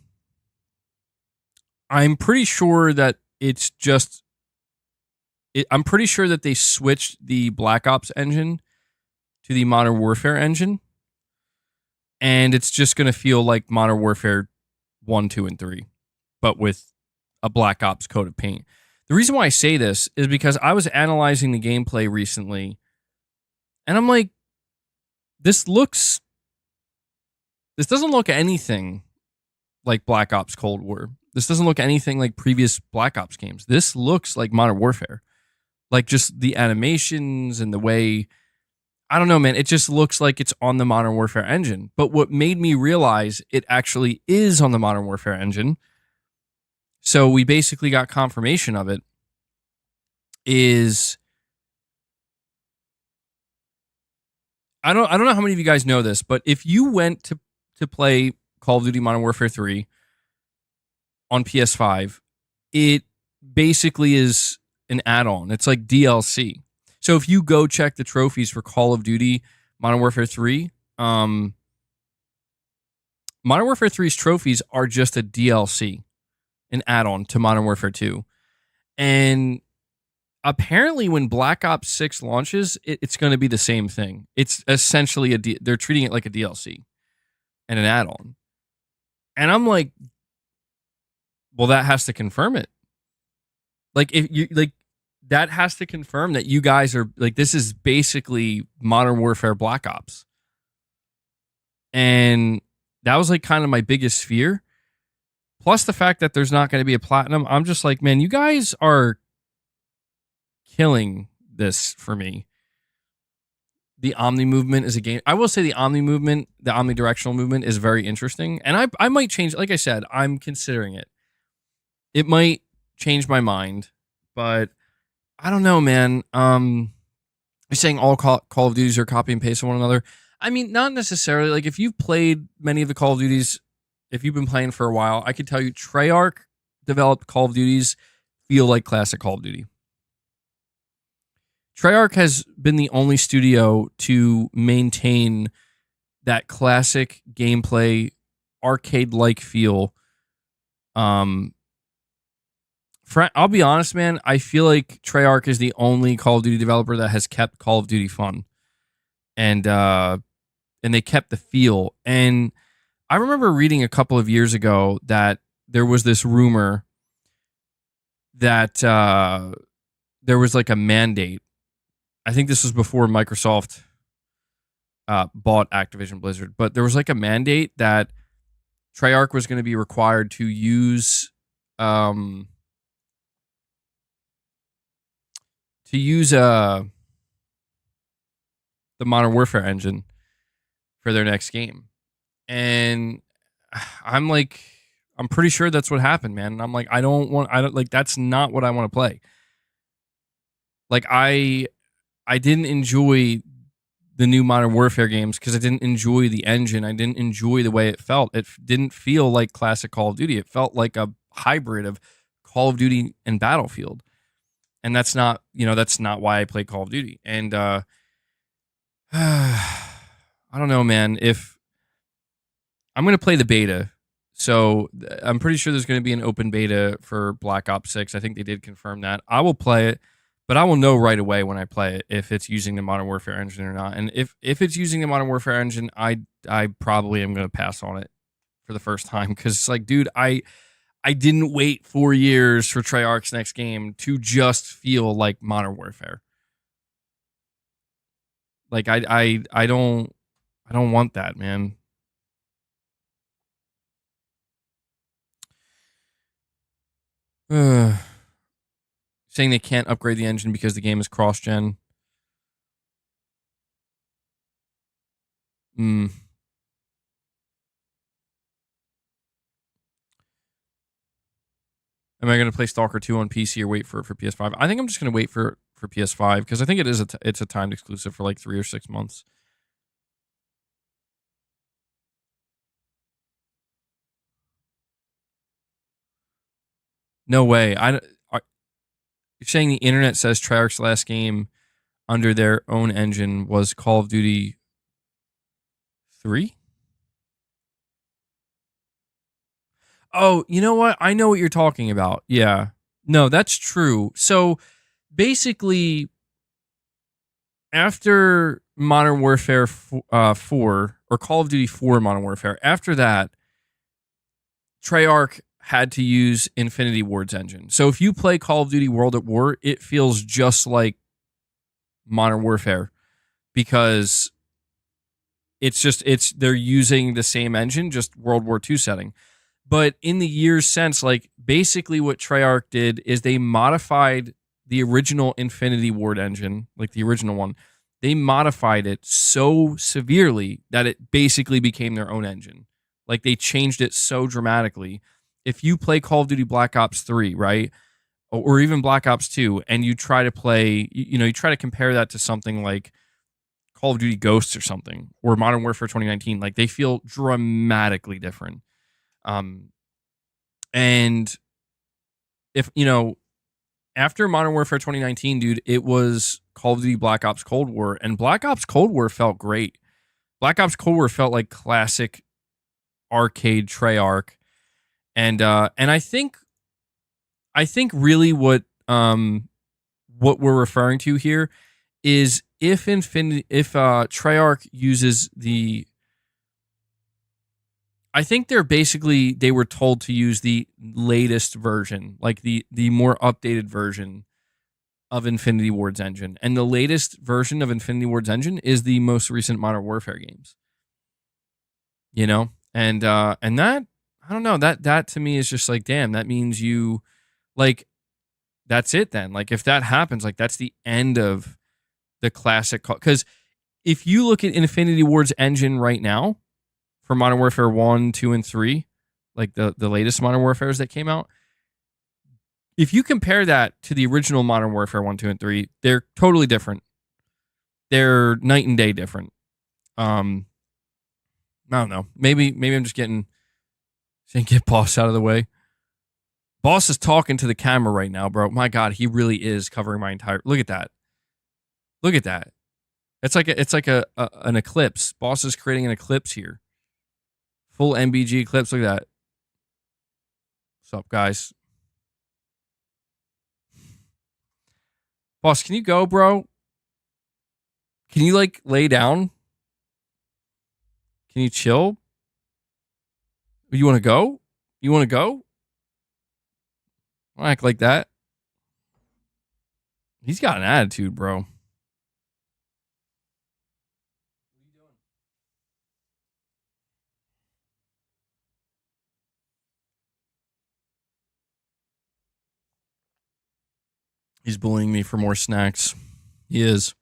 I'm pretty sure that it's just... I'm pretty sure that they switched the Black Ops engine to the Modern Warfare engine. And it's just going to feel like Modern Warfare 1, 2, and 3, but with a Black Ops coat of paint. The reason why I say this is because I was analyzing the gameplay recently, and I'm like, this doesn't look anything like Black Ops Cold War. This doesn't look anything like previous Black Ops games. This looks like Modern Warfare. Like just the animations and the way, I don't know, man. It just looks like it's on the Modern Warfare engine. But what made me realize it actually is on the Modern Warfare engine, so we basically got confirmation of it, is I don't know how many of you guys know this, but if you went to play Call of Duty Modern Warfare 3 on PS5, it basically is an add-on. It's like DLC. So if you go check the trophies for Call of Duty Modern Warfare 3, Modern Warfare 3's trophies are just a DLC, an add-on to Modern Warfare 2. And apparently when Black Ops 6 launches, it's going to be the same thing. It's essentially they're treating it like a DLC and an add-on. And I'm like, well, that has to confirm it. Like, if you like, that has to confirm that you guys are like, this is basically Modern Warfare Black Ops. And that was like kind of my biggest fear. Plus the fact that there's not going to be a platinum. I'm just like, man, you guys are killing this for me. The Omni movement is a game. I will say the Omni movement, the omnidirectional movement is very interesting. And I might change, like I said, I'm considering it. It might change my mind, but I don't know, man. You're saying all Call of Duties are copy and paste of one another. I mean, not necessarily. Like, if you've played many of the Call of Duties, if you've been playing for a while, I could tell you Treyarch developed Call of Duties feel like classic Call of Duty. Treyarch has been the only studio to maintain that classic gameplay, arcade-like feel. I'll be honest, man. I feel like Treyarch is the only Call of Duty developer that has kept Call of Duty fun, and they kept the feel. And I remember reading a couple of years ago that there was this rumor that there was like a mandate. I think this was before Microsoft bought Activision Blizzard, but there was like a mandate that Treyarch was going to be required to use the Modern Warfare engine for their next game. And I'm like, I'm pretty sure that's what happened, man. And I'm like, that's not what I want to play. Like, I didn't enjoy the new Modern Warfare games because I didn't enjoy the engine. I didn't enjoy the way it felt. It didn't feel like classic Call of Duty. It felt like a hybrid of Call of Duty and Battlefield. And that's not why I play Call of Duty. And I don't know, man. If I'm going to play the beta, so I'm pretty sure there's going to be an open beta for Black Ops 6. I think they did confirm that. I will play it. But I will know right away when I play it if it's using the Modern Warfare engine or not. And if it's using the Modern Warfare engine, I probably am going to pass on it for the first time. Because it's like, dude, I didn't wait 4 years for Treyarch's next game to just feel like Modern Warfare. Like, I don't want that, man. Saying they can't upgrade the engine because the game is cross-gen. Am I going to play Stalker 2 on PC or wait for it for PS5? I think I'm just going to wait for PS5 because I think it's a timed exclusive for like 3 or 6 months. No way. You're saying the internet says Treyarch's last game under their own engine was Call of Duty 3? Oh, you know what? I know what you're talking about. Yeah. No, that's true. So basically, after Modern Warfare 4 or Call of Duty 4 Modern Warfare, after that, Treyarch had to use Infinity Ward's engine. So if you play Call of Duty World at War, it feels just like Modern Warfare because they're using the same engine, just World War II setting. But in the years since, like, basically what Treyarch did is they modified the original Infinity Ward engine, like the original one. They modified it so severely that it basically became their own engine. Like, they changed it so dramatically. If you play Call of Duty Black Ops 3, right, or even Black Ops 2, and you try to play, you try to compare that to something like Call of Duty Ghosts or something, or Modern Warfare 2019, like, they feel dramatically different. And if, after Modern Warfare 2019, dude, it was Call of Duty Black Ops Cold War, and Black Ops Cold War felt great. Black Ops Cold War felt like classic arcade Treyarch. And I think really what what we're referring to here is if Treyarch uses the, I think they were told to use the latest version, like the more updated version of Infinity Ward's engine. And the latest version of Infinity Ward's engine is the most recent Modern Warfare games. You know? And that, I don't know, that to me is just like, damn, that means you, like, that's it then. Like, if that happens, like, that's the end of the classic. Because if you look at Infinity Ward's engine right now for Modern Warfare 1, 2, and 3, like the latest Modern Warfares that came out, if you compare that to the original Modern Warfare 1, 2, and 3, they're totally different. They're night and day different. I don't know. Maybe I'm just getting get Boss out of the way. Boss is talking to the camera right now, bro. My God, he really is covering my entire. Look at that. Look at that. It's like an eclipse. Boss is creating an eclipse here. Full MBG eclipse. Look at that. What's up, guys? Boss, can you go, bro? Can you, like, lay down? Can you chill? You want to go? You want to go? Don't act like that. He's got an attitude, bro. What are you doing? He's bullying me for more snacks. He is.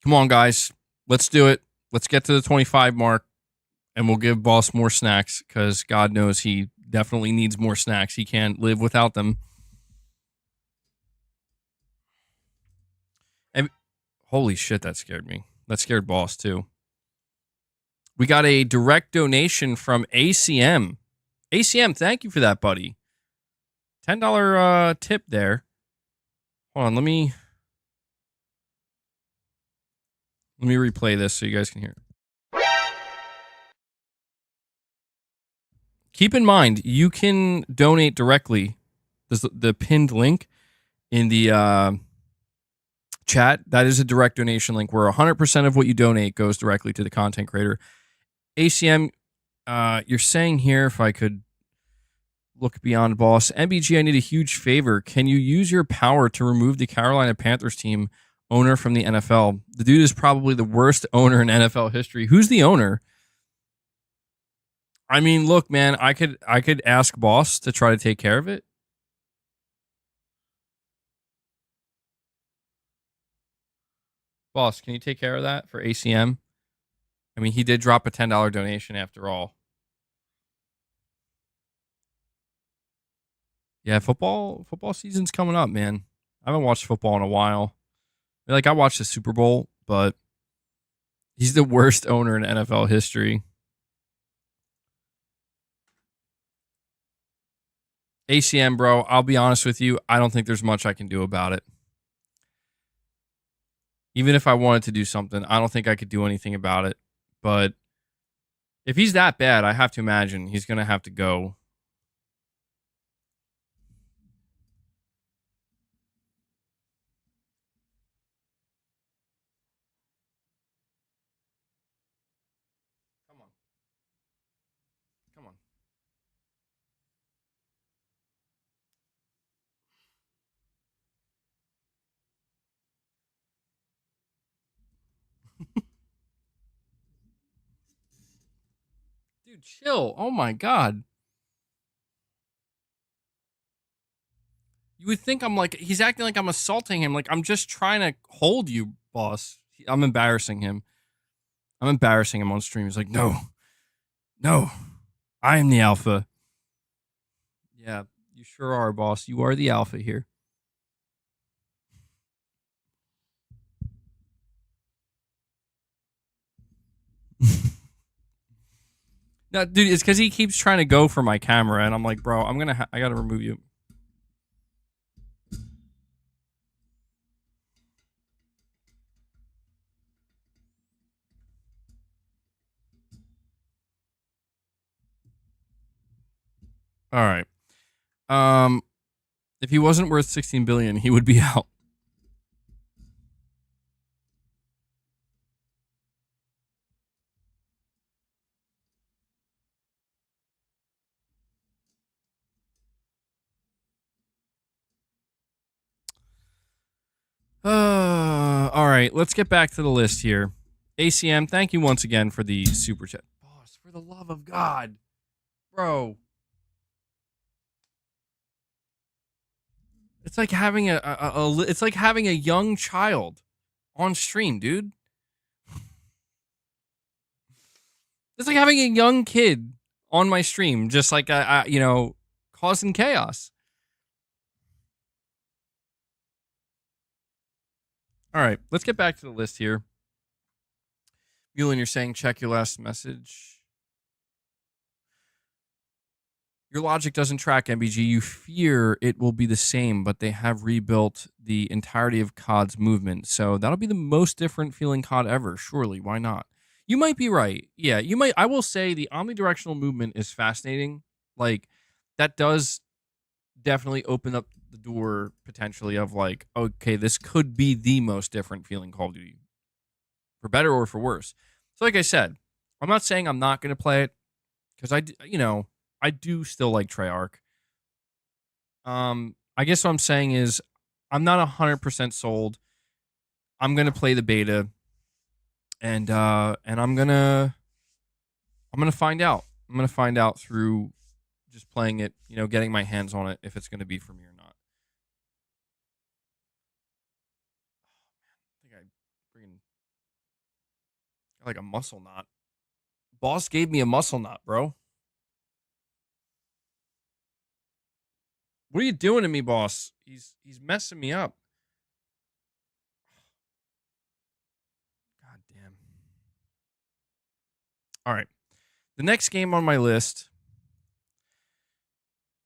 Come on, guys. Let's do it. Let's get to the 25 mark, and we'll give Boss more snacks, because God knows he definitely needs more snacks. He can't live without them. And holy shit, that scared me. That scared Boss, too. We got a direct donation from ACM. ACM, thank you for that, buddy. $10 tip there. Hold on, let me replay this so you guys can hear it. Keep in mind, you can donate directly. There's the pinned link in the chat. That is a direct donation link where 100% of what you donate goes directly to the content creator. ACM, you're saying here, if I could look beyond Boss. MBG, I need a huge favor. Can you use your power to remove the Carolina Panthers team owner from the NFL? The dude is probably the worst owner in NFL history. Who's the owner? I mean, look, man, I could ask Boss to try to take care of it. Boss, can you take care of that for ACM? I mean, he did drop a $10 donation after all. Yeah, football season's coming up, man. I haven't watched football in a while. Like, I watched the Super Bowl, but he's the worst owner in NFL history. ACM, bro, I'll be honest with you. I don't think there's much I can do about it. Even if I wanted to do something, I don't think I could do anything about it. But if he's that bad, I have to imagine he's going to have to go. Come on. Come on. Dude, chill. Oh my God. You would think I'm like, he's acting like I'm assaulting him. Like, I'm just trying to hold you, boss. I'm embarrassing him. I'm embarrassing him on stream. He's like, no, I am the alpha. Yeah, you sure are, boss. You are the alpha here. No, dude, it's because he keeps trying to go for my camera, and I'm like, bro, I gotta remove you. All right. If he wasn't worth 16 billion, he would be out. All right, let's get back to the list here. ACM, thank you once again for the super chat. Boss, for the love of God, bro. It's like having it's like having a young child on stream, dude. It's like having a young kid on my stream, just like causing chaos. All right, let's get back to the list here. Mulan, you're saying check your last message. Your logic doesn't track MBG. You fear it will be the same, but they have rebuilt the entirety of COD's movement. So that'll be the most different feeling COD ever. Surely, why not? You might be right. Yeah, you might. I will say the omnidirectional movement is fascinating. Like, that does definitely open up the door potentially of like, okay, this could be the most different feeling Call of Duty, for better or for worse. So, like I said, I'm not saying I'm not going to play it because I do still like Treyarch. I guess what I'm saying is I'm not 100% sold. I'm gonna play the beta, and I'm gonna find out. I'm gonna find out through just playing it, getting my hands on it, if it's gonna be for me or not. I think I freaking got like a muscle knot. Boss gave me a muscle knot, bro. What are you doing to me, boss? He's messing me up. God damn. All right. The next game on my list.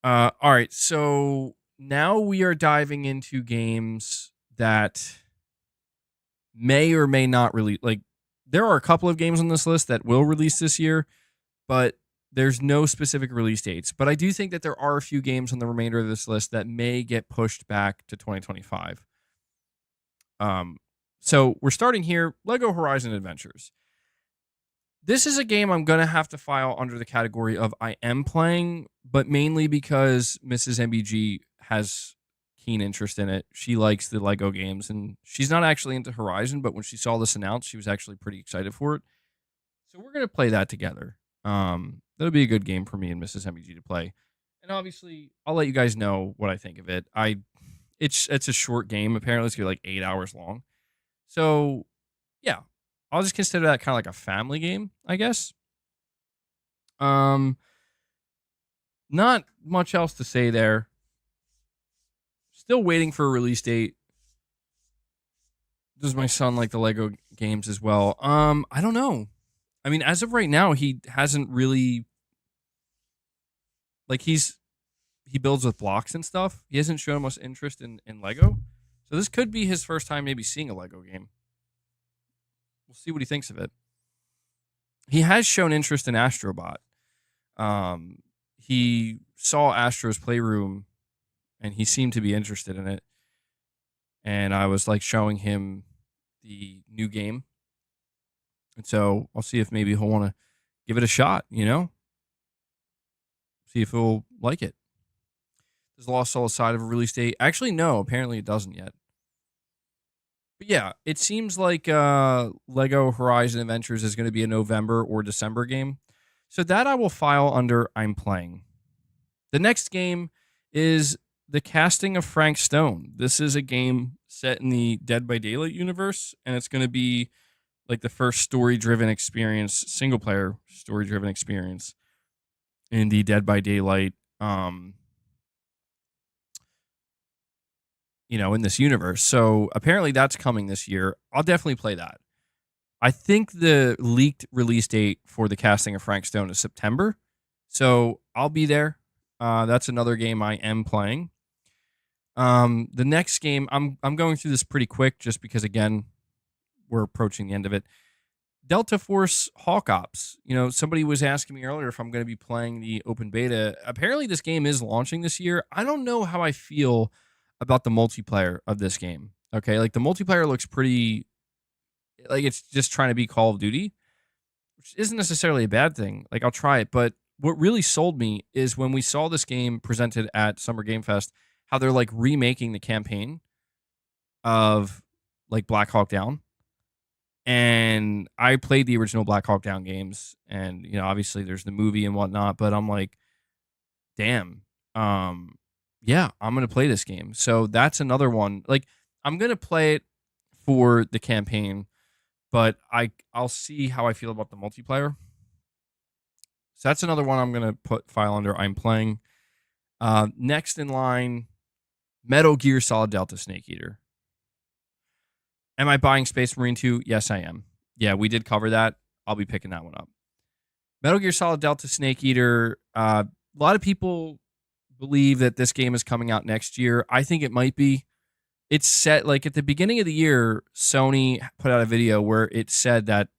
All right. So now we are diving into games that may or may not release. Like, there are a couple of games on this list that will release this year, but there's no specific release dates. But I do think that there are a few games on the remainder of this list that may get pushed back to 2025. So we're starting here. Lego Horizon Adventures. This is a game I'm going to have to file under the category of I am playing, but mainly because Mrs. MBG has keen interest in it. She likes the Lego games, and she's not actually into Horizon, but when she saw this announced, she was actually pretty excited for it. So we're going to play that together. That'll be a good game for me and Mrs. MBG to play. And obviously, I'll let you guys know what I think of it. It's a short game. Apparently, it's going to be like 8 hours long. So, yeah. I'll just consider that kind of like a family game, I guess. Not much else to say there. Still waiting for a release date. Does my son like the Lego games as well? I don't know. I mean, as of right now, he hasn't really, like, he builds with blocks and stuff. He hasn't shown much interest in Lego. So this could be his first time maybe seeing a Lego game. We'll see what he thinks of it. He has shown interest in Astrobot. He saw Astro's Playroom, and he seemed to be interested in it. And I was like showing him the new game. And so I'll see if maybe he'll want to give it a shot, See if he'll like it. Does Lost Soul side of a release date? Actually, no. Apparently it doesn't yet. But yeah, it seems like Lego Horizon Adventures is going to be a November or December game. So that I will file under I'm playing. The next game is The Casting of Frank Stone. This is a game set in the Dead by Daylight universe, and it's going to be like the first story-driven experience, single-player story-driven experience in the Dead by Daylight, in this universe. So apparently that's coming this year. I'll definitely play that. I think the leaked release date for The Casting of Frank Stone is September. So I'll be there. That's another game I am playing. The next game, I'm going through this pretty quick just because, again, we're approaching the end of it. Delta Force Hawk Ops. Somebody was asking me earlier if I'm going to be playing the open beta. Apparently, this game is launching this year. I don't know how I feel about the multiplayer of this game. Okay, like the multiplayer looks pretty, like it's just trying to be Call of Duty, which isn't necessarily a bad thing. Like I'll try it, but what really sold me is when we saw this game presented at Summer Game Fest, how they're like remaking the campaign of like Black Hawk Down. And I played the original Black Hawk Down games, and obviously there's the movie and whatnot, but I'm like, damn, yeah, I'm gonna play this game. So that's another one. Like, I'm gonna play it for the campaign, but I'll see how I feel about the multiplayer. So that's another one I'm gonna file under I'm playing. Next in line, Metal Gear Solid Delta Snake Eater. Am I buying Space Marine 2? Yes, I am. Yeah, we did cover that. I'll be picking that one up. Metal Gear Solid Delta Snake Eater. A lot of people believe that this game is coming out next year. I think it might be. It's set, like at the beginning of the year, Sony put out a video where it said that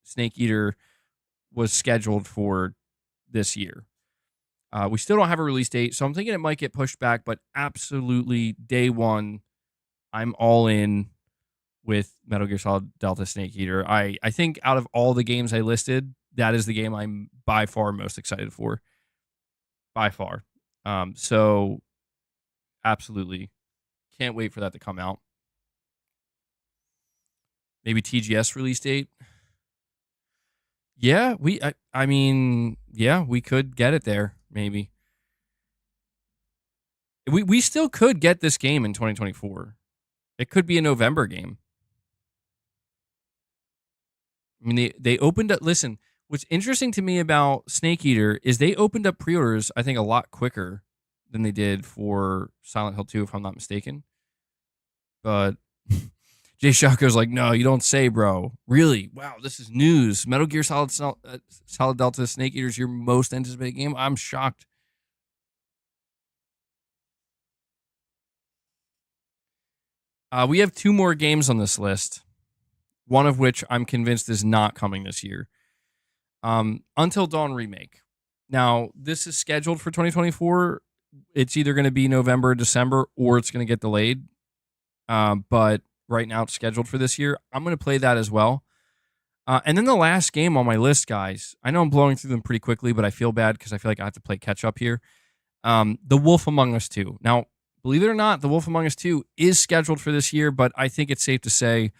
Snake Eater was scheduled for this year. We still don't have a release date, so I'm thinking it might get pushed back, but absolutely day one, I'm all in with Metal Gear Solid Delta Snake Eater. I think out of all the games I listed, that is the game I'm by far most excited for. By far. So absolutely can't wait for that to come out. Maybe TGS release date. Yeah, I mean, yeah, we could get it there, maybe. We still could get this game in 2024. It could be a November game. I mean, they opened up. Listen, what's interesting to me about Snake Eater is they opened up pre-orders, I think, a lot quicker than they did for Silent Hill 2, if I'm not mistaken. But Jay Shocko's like, no, you don't say, bro. Really? Wow, this is news. Metal Gear Solid Delta Snake Eater is your most anticipated game? I'm shocked. We have 2 more games on this list, one of which I'm convinced is not coming this year. Until Dawn Remake. Now, this is scheduled for 2024. It's either going to be November or December, or it's going to get delayed. But right now it's scheduled for this year. I'm going to play that as well. And then the last game on my list, guys, I know I'm blowing through them pretty quickly, but I feel bad because I feel like I have to play catch up here. The Wolf Among Us 2. Now, believe it or not, The Wolf Among Us 2 is scheduled for this year, but I think it's safe to say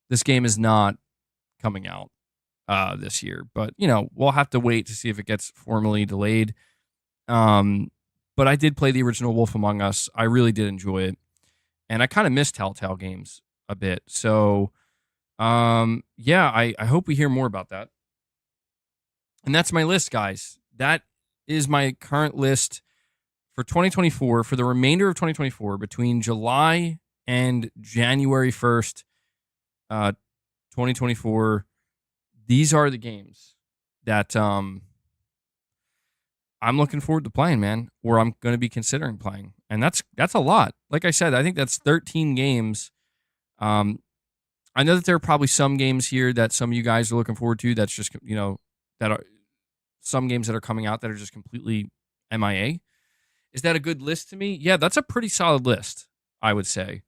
this game is not coming out this year. But, we'll have to wait to see if it gets formally delayed. But I did play the original Wolf Among Us. I really did enjoy it. And I kind of miss Telltale games a bit. So, yeah, I hope we hear more about that. And that's my list, guys. That is my current list for 2024, for the remainder of 2024, between July and January 1st, 2024. These are the games that I'm looking forward to playing, man, or I'm going to be considering playing. And that's a lot. Like I said, I think that's 13 games. I know that there are probably some games here that some of you guys are looking forward to. That's just, that are some games that are coming out that are just completely MIA. Is that a good list to me? Yeah, that's a pretty solid list, I would say.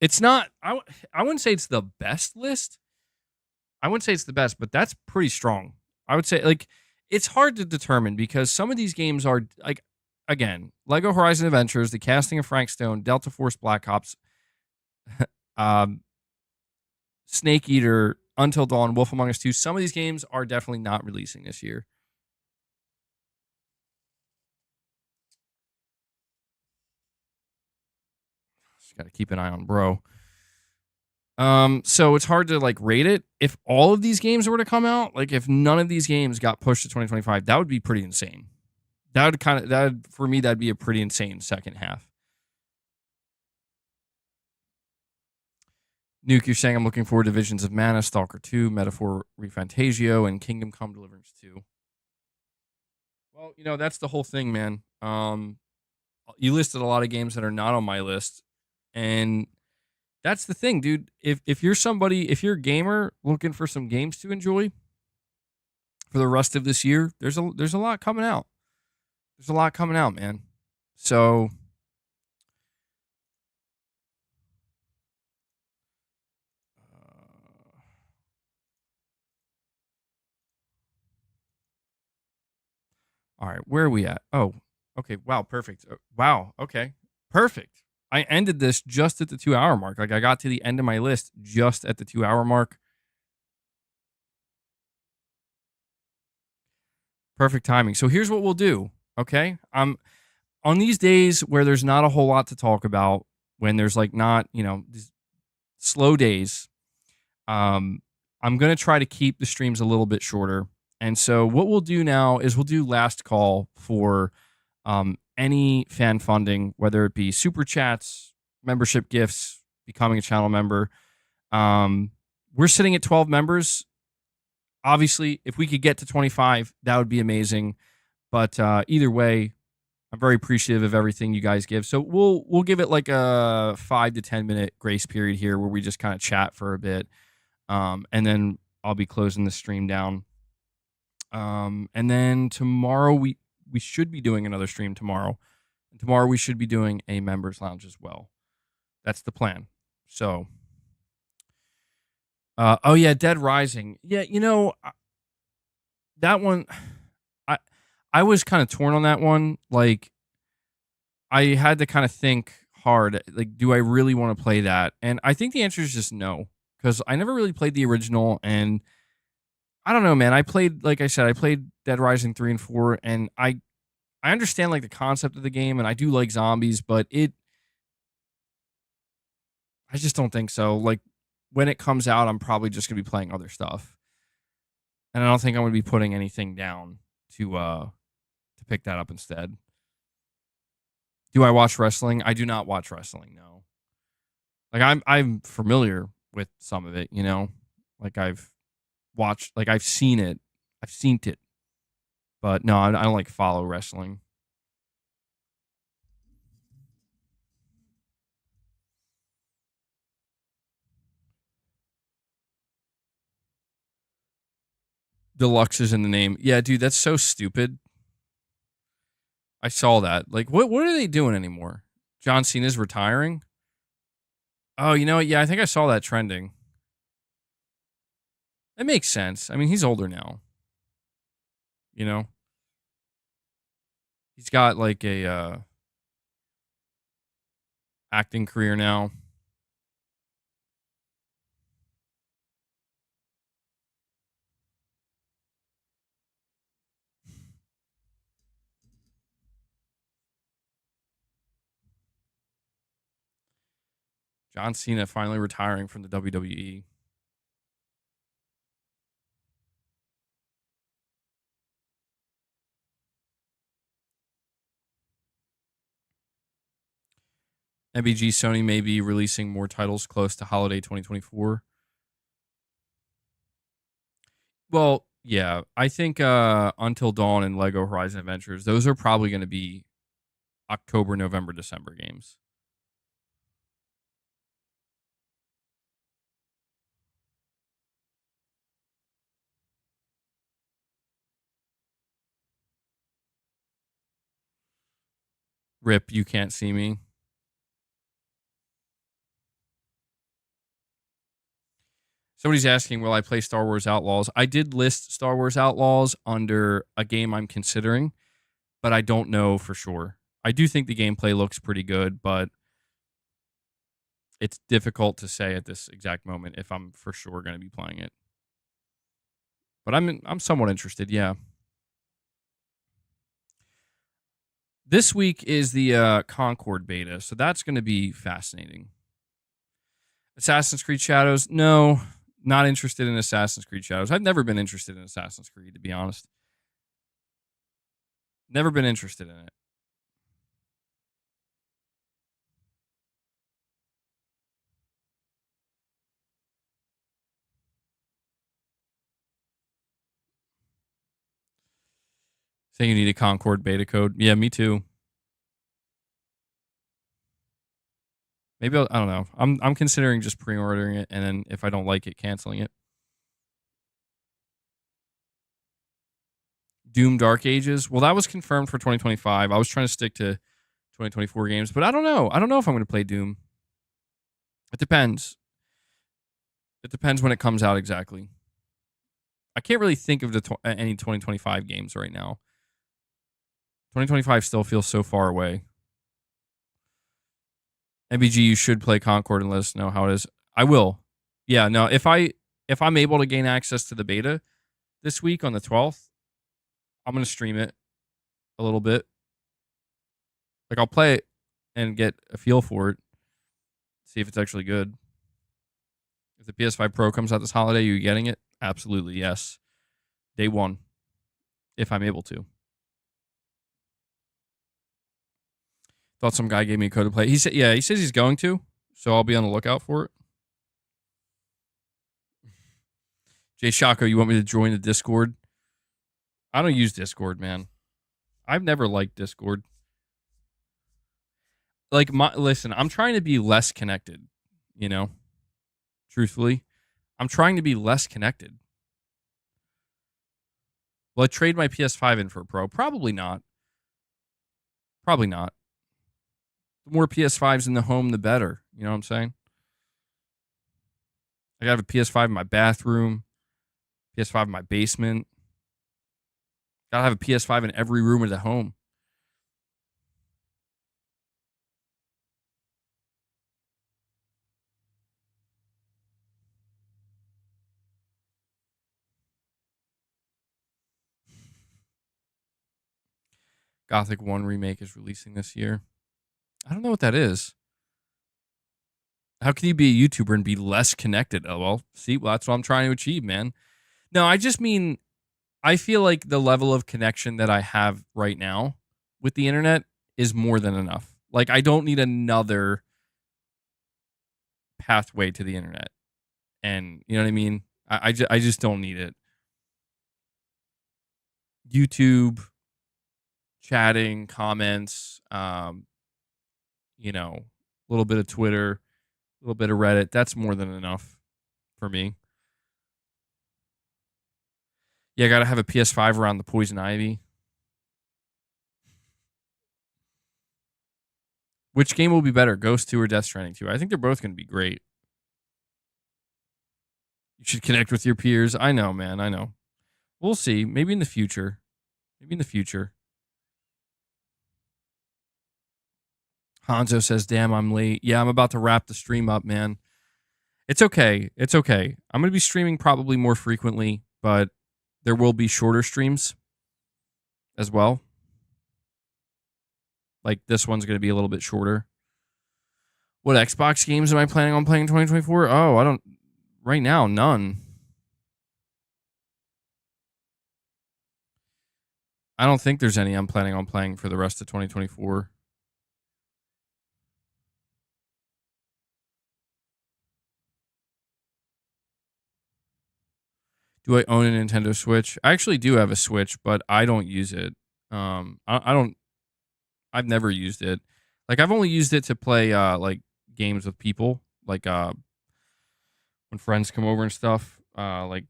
It's not, I wouldn't say it's the best list. I wouldn't say it's the best, but that's pretty strong. I would say, like, it's hard to determine because some of these games are, like, again, Lego Horizon Adventures, The Casting of Frank Stone, Delta Force Black Ops, Snake Eater, Until Dawn, Wolf Among Us 2. Some of these games are definitely not releasing this year. Just got to keep an eye on bro. So it's hard to like rate it. If all of these games were to come out, like if none of these games got pushed to 2025, that would be pretty insane. For me, that'd be a pretty insane second half. Nuke, you're saying I'm looking forward to Visions of Mana, Stalker 2, Metaphor Refantasio, and Kingdom Come Deliverance 2. Well, that's the whole thing, man. You listed a lot of games that are not on my list. And that's the thing, dude. If you're somebody, if you're a gamer looking for some games to enjoy for the rest of this year, there's a lot coming out. There's a lot coming out, man. So all right, where are we at? Oh, okay. Wow, perfect. Wow, okay. Perfect. I ended this just at the 2 hour mark. Like I got to the end of my list just at the 2 hour mark. Perfect timing. So here's what we'll do. Okay. On these days where there's not a whole lot to talk about, when there's like not, these slow days, um, I'm gonna try to keep the streams a little bit shorter. And so what we'll do now is we'll do last call for any fan funding, whether it be super chats, membership gifts, becoming a channel member. We're sitting at 12 members. Obviously, if we could get to 25, that would be amazing. But either way, I'm very appreciative of everything you guys give. So we'll give it like a 5 to 10 minute grace period here where we just kind of chat for a bit, and then I'll be closing the stream down. And then tomorrow we should be doing another stream tomorrow. And tomorrow we should be doing a members lounge as well. That's the plan. So, oh yeah, Dead Rising. Yeah, that one. I I was kind of torn on that one. Like I had to kind of think hard. Like, do I really want to play that? And I think the answer is just no, because I never really played the original, and I don't know, man. I played, like I said, I played Dead Rising 3 and 4, and I understand like the concept of the game, and I do like zombies, but I just don't think so. Like when it comes out, I'm probably just gonna be playing other stuff, and I don't think I'm gonna be putting anything down to pick that up instead. Do I watch wrestling? I do not watch wrestling. No. Like I'm familiar with some of it. Like I've watched, like I've seen it, but no, I don't like follow wrestling. Deluxe is in the name. Yeah, dude, that's so stupid. I saw that. Like, what are they doing anymore? John Cena's retiring. Oh, you know what? Yeah, I think I saw that trending. It makes sense. I mean, he's older now. You know, he's got like a acting career now. John Cena finally retiring from the WWE. MBG Sony may be releasing more titles close to holiday 2024. Well, yeah, I think Until Dawn and Lego Horizon Adventures, those are probably going to be October, November, December games. Rip, you can't see me. Somebody's asking, will I play Star Wars Outlaws? I did list Star Wars Outlaws under a game I'm considering, but I don't know for sure. I do think the gameplay looks pretty good, but it's difficult to say at this exact moment if I'm for sure going to be playing it. But I'm somewhat interested, yeah. This week is the Concord beta, so that's going to be fascinating. Assassin's Creed Shadows, no, not interested in Assassin's Creed Shadows. I've never been interested in Assassin's Creed, to be honest. Never been interested in it. Saying you need a Concord beta code. Yeah, me too. Maybe I don't know. I'm considering just pre-ordering it, and then if I don't like it, canceling it. Doom Dark Ages. Well, that was confirmed for 2025. I was trying to stick to 2024 games, but I don't know. I don't know if I'm going to play Doom. It depends. It depends when it comes out exactly. I can't really think of any 2025 games right now. 2025 still feels so far away. MBG, you should play Concord and let us know how it is. I will. Yeah, no, if I'm able to gain access to the beta this week on the 12th, I'm going to stream it a little bit. Like, I'll play it and get a feel for it. See if it's actually good. If the PS5 Pro comes out this holiday, are you getting it? Absolutely, yes. Day one. If I'm able to. Thought some guy gave me a code to play. He said, yeah, he says he's going to. So I'll be on the lookout for it. Jay Shako, you want me to join the Discord? I don't use Discord, man. I've never liked Discord. Like, listen, I'm trying to be less connected, you know? Truthfully. I'm trying to be less connected. Will I trade my PS5 in for a Pro? Probably not. Probably not. The more PS5s in the home, the better. You know what I'm saying? I gotta have a PS5 in my bathroom, PS5 in my basement. Gotta have a PS5 in every room of the home. Gothic 1 Remake is releasing this year. I don't know what that is. How can you be a YouTuber and be less connected? Oh, well, see, that's what I'm trying to achieve, man. No, I just mean, I feel like the level of connection that I have right now with the internet is more than enough. Like, I don't need another pathway to the internet. And, you know what I mean? I just don't need it. YouTube, chatting, comments, you know, a little bit of Twitter, a little bit of Reddit. That's more than enough for me. Yeah, I gotta have a PS5 around the Poison Ivy. Which game will be better, Ghost 2 or Death Stranding 2? I think they're both going to be great. You should connect with your peers. I know, man. I know. We'll see. Maybe in the future. Maybe in the future. Hanzo says, damn, I'm late. Yeah, I'm about to wrap the stream up, man. It's okay. It's okay. I'm going to be streaming probably more frequently, but there will be shorter streams as well. Like, this one's going to be a little bit shorter. What Xbox games am I planning on playing in 2024? Oh, I don't. Right now, none. I don't think there's any I'm planning on playing for the rest of 2024. Do I own a Nintendo Switch? I actually do have a Switch, but I don't use it. I don't. I've never used it. Like, I've only used it to play like games with people, like when friends come over and stuff. Like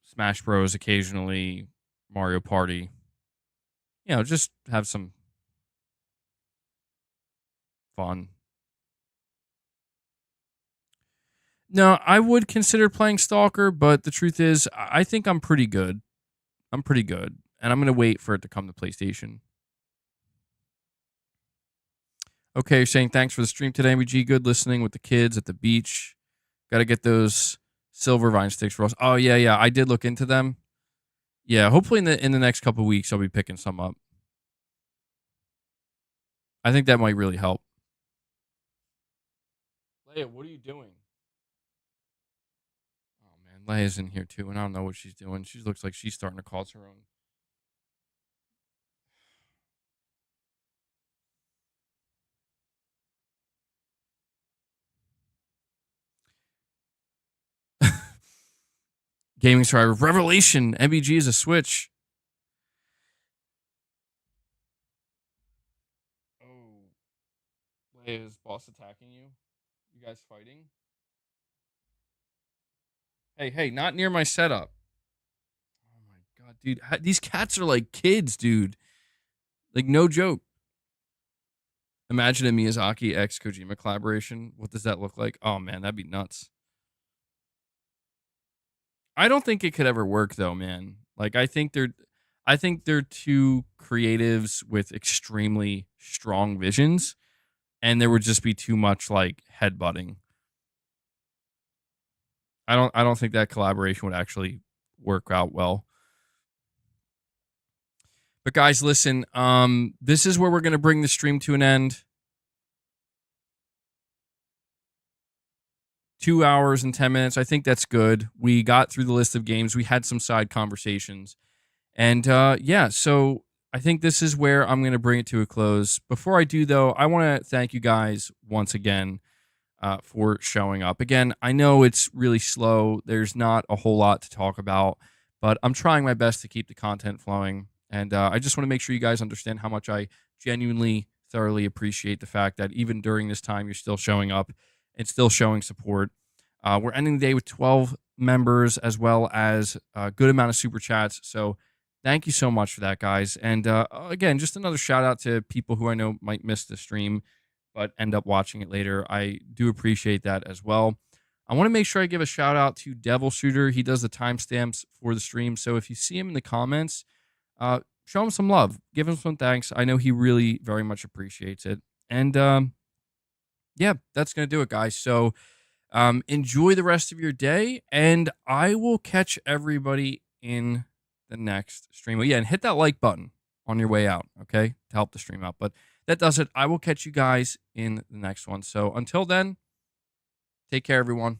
Smash Bros. Occasionally, Mario Party. You know, just have some fun. No, I would consider playing Stalker, but the truth is, I think I'm pretty good. I'm pretty good, and I'm gonna wait for it to come to PlayStation. Okay, you're saying thanks for the stream today, MBG. Good listening with the kids at the beach. Got to get those silver vine sticks for us. Oh yeah. I did look into them. Yeah, hopefully in the next couple of weeks I'll be picking some up. I think that might really help. Leia, what are you doing? Oh man, Leia's in here too, and I don't know what she's doing. She looks like she's starting to cause her own. Gaming Survivor Revelation. MBG is a Switch. Oh, Hey, is boss attacking you? You guys fighting? Hey, not near my setup. Oh my god, dude. These cats are like kids, dude. Like, no joke. Imagine a Miyazaki X Kojima collaboration. What does that look like? Oh man, that'd be nuts. I don't think it could ever work though, man. Like I think they're two creatives with extremely strong visions, and there would just be too much like headbutting. I don't think that collaboration would actually work out well. But guys, listen, this is where we're gonna bring the stream to an end. 2 hours and 10 minutes. I think that's good. We got through the list of games. We had some side conversations. And yeah, so I think this is where I'm going to bring it to a close. Before I do, though, I want to thank you guys once again for showing up. Again, I know it's really slow. There's not a whole lot to talk about, but I'm trying my best to keep the content flowing. And I just want to make sure you guys understand how much I genuinely, thoroughly appreciate the fact that even during this time, you're still showing up and still showing support. We're ending the day with 12 members as well as a good amount of super chats. So thank you so much for that, guys. And again, just another shout out to people who I know might miss the stream but end up watching it later. I do appreciate that as well. I want to make sure I give a shout out to Devil Shooter. He does the timestamps for the stream. So if you see him in the comments, show him some love. Give him some thanks. I know he really very much appreciates it. And yeah, that's going to do it, guys. So enjoy the rest of your day, and I will catch everybody in the next stream. Well, yeah, and hit that like button on your way out, okay, to help the stream out. But that does it. I will catch you guys in the next one. So until then, take care, everyone.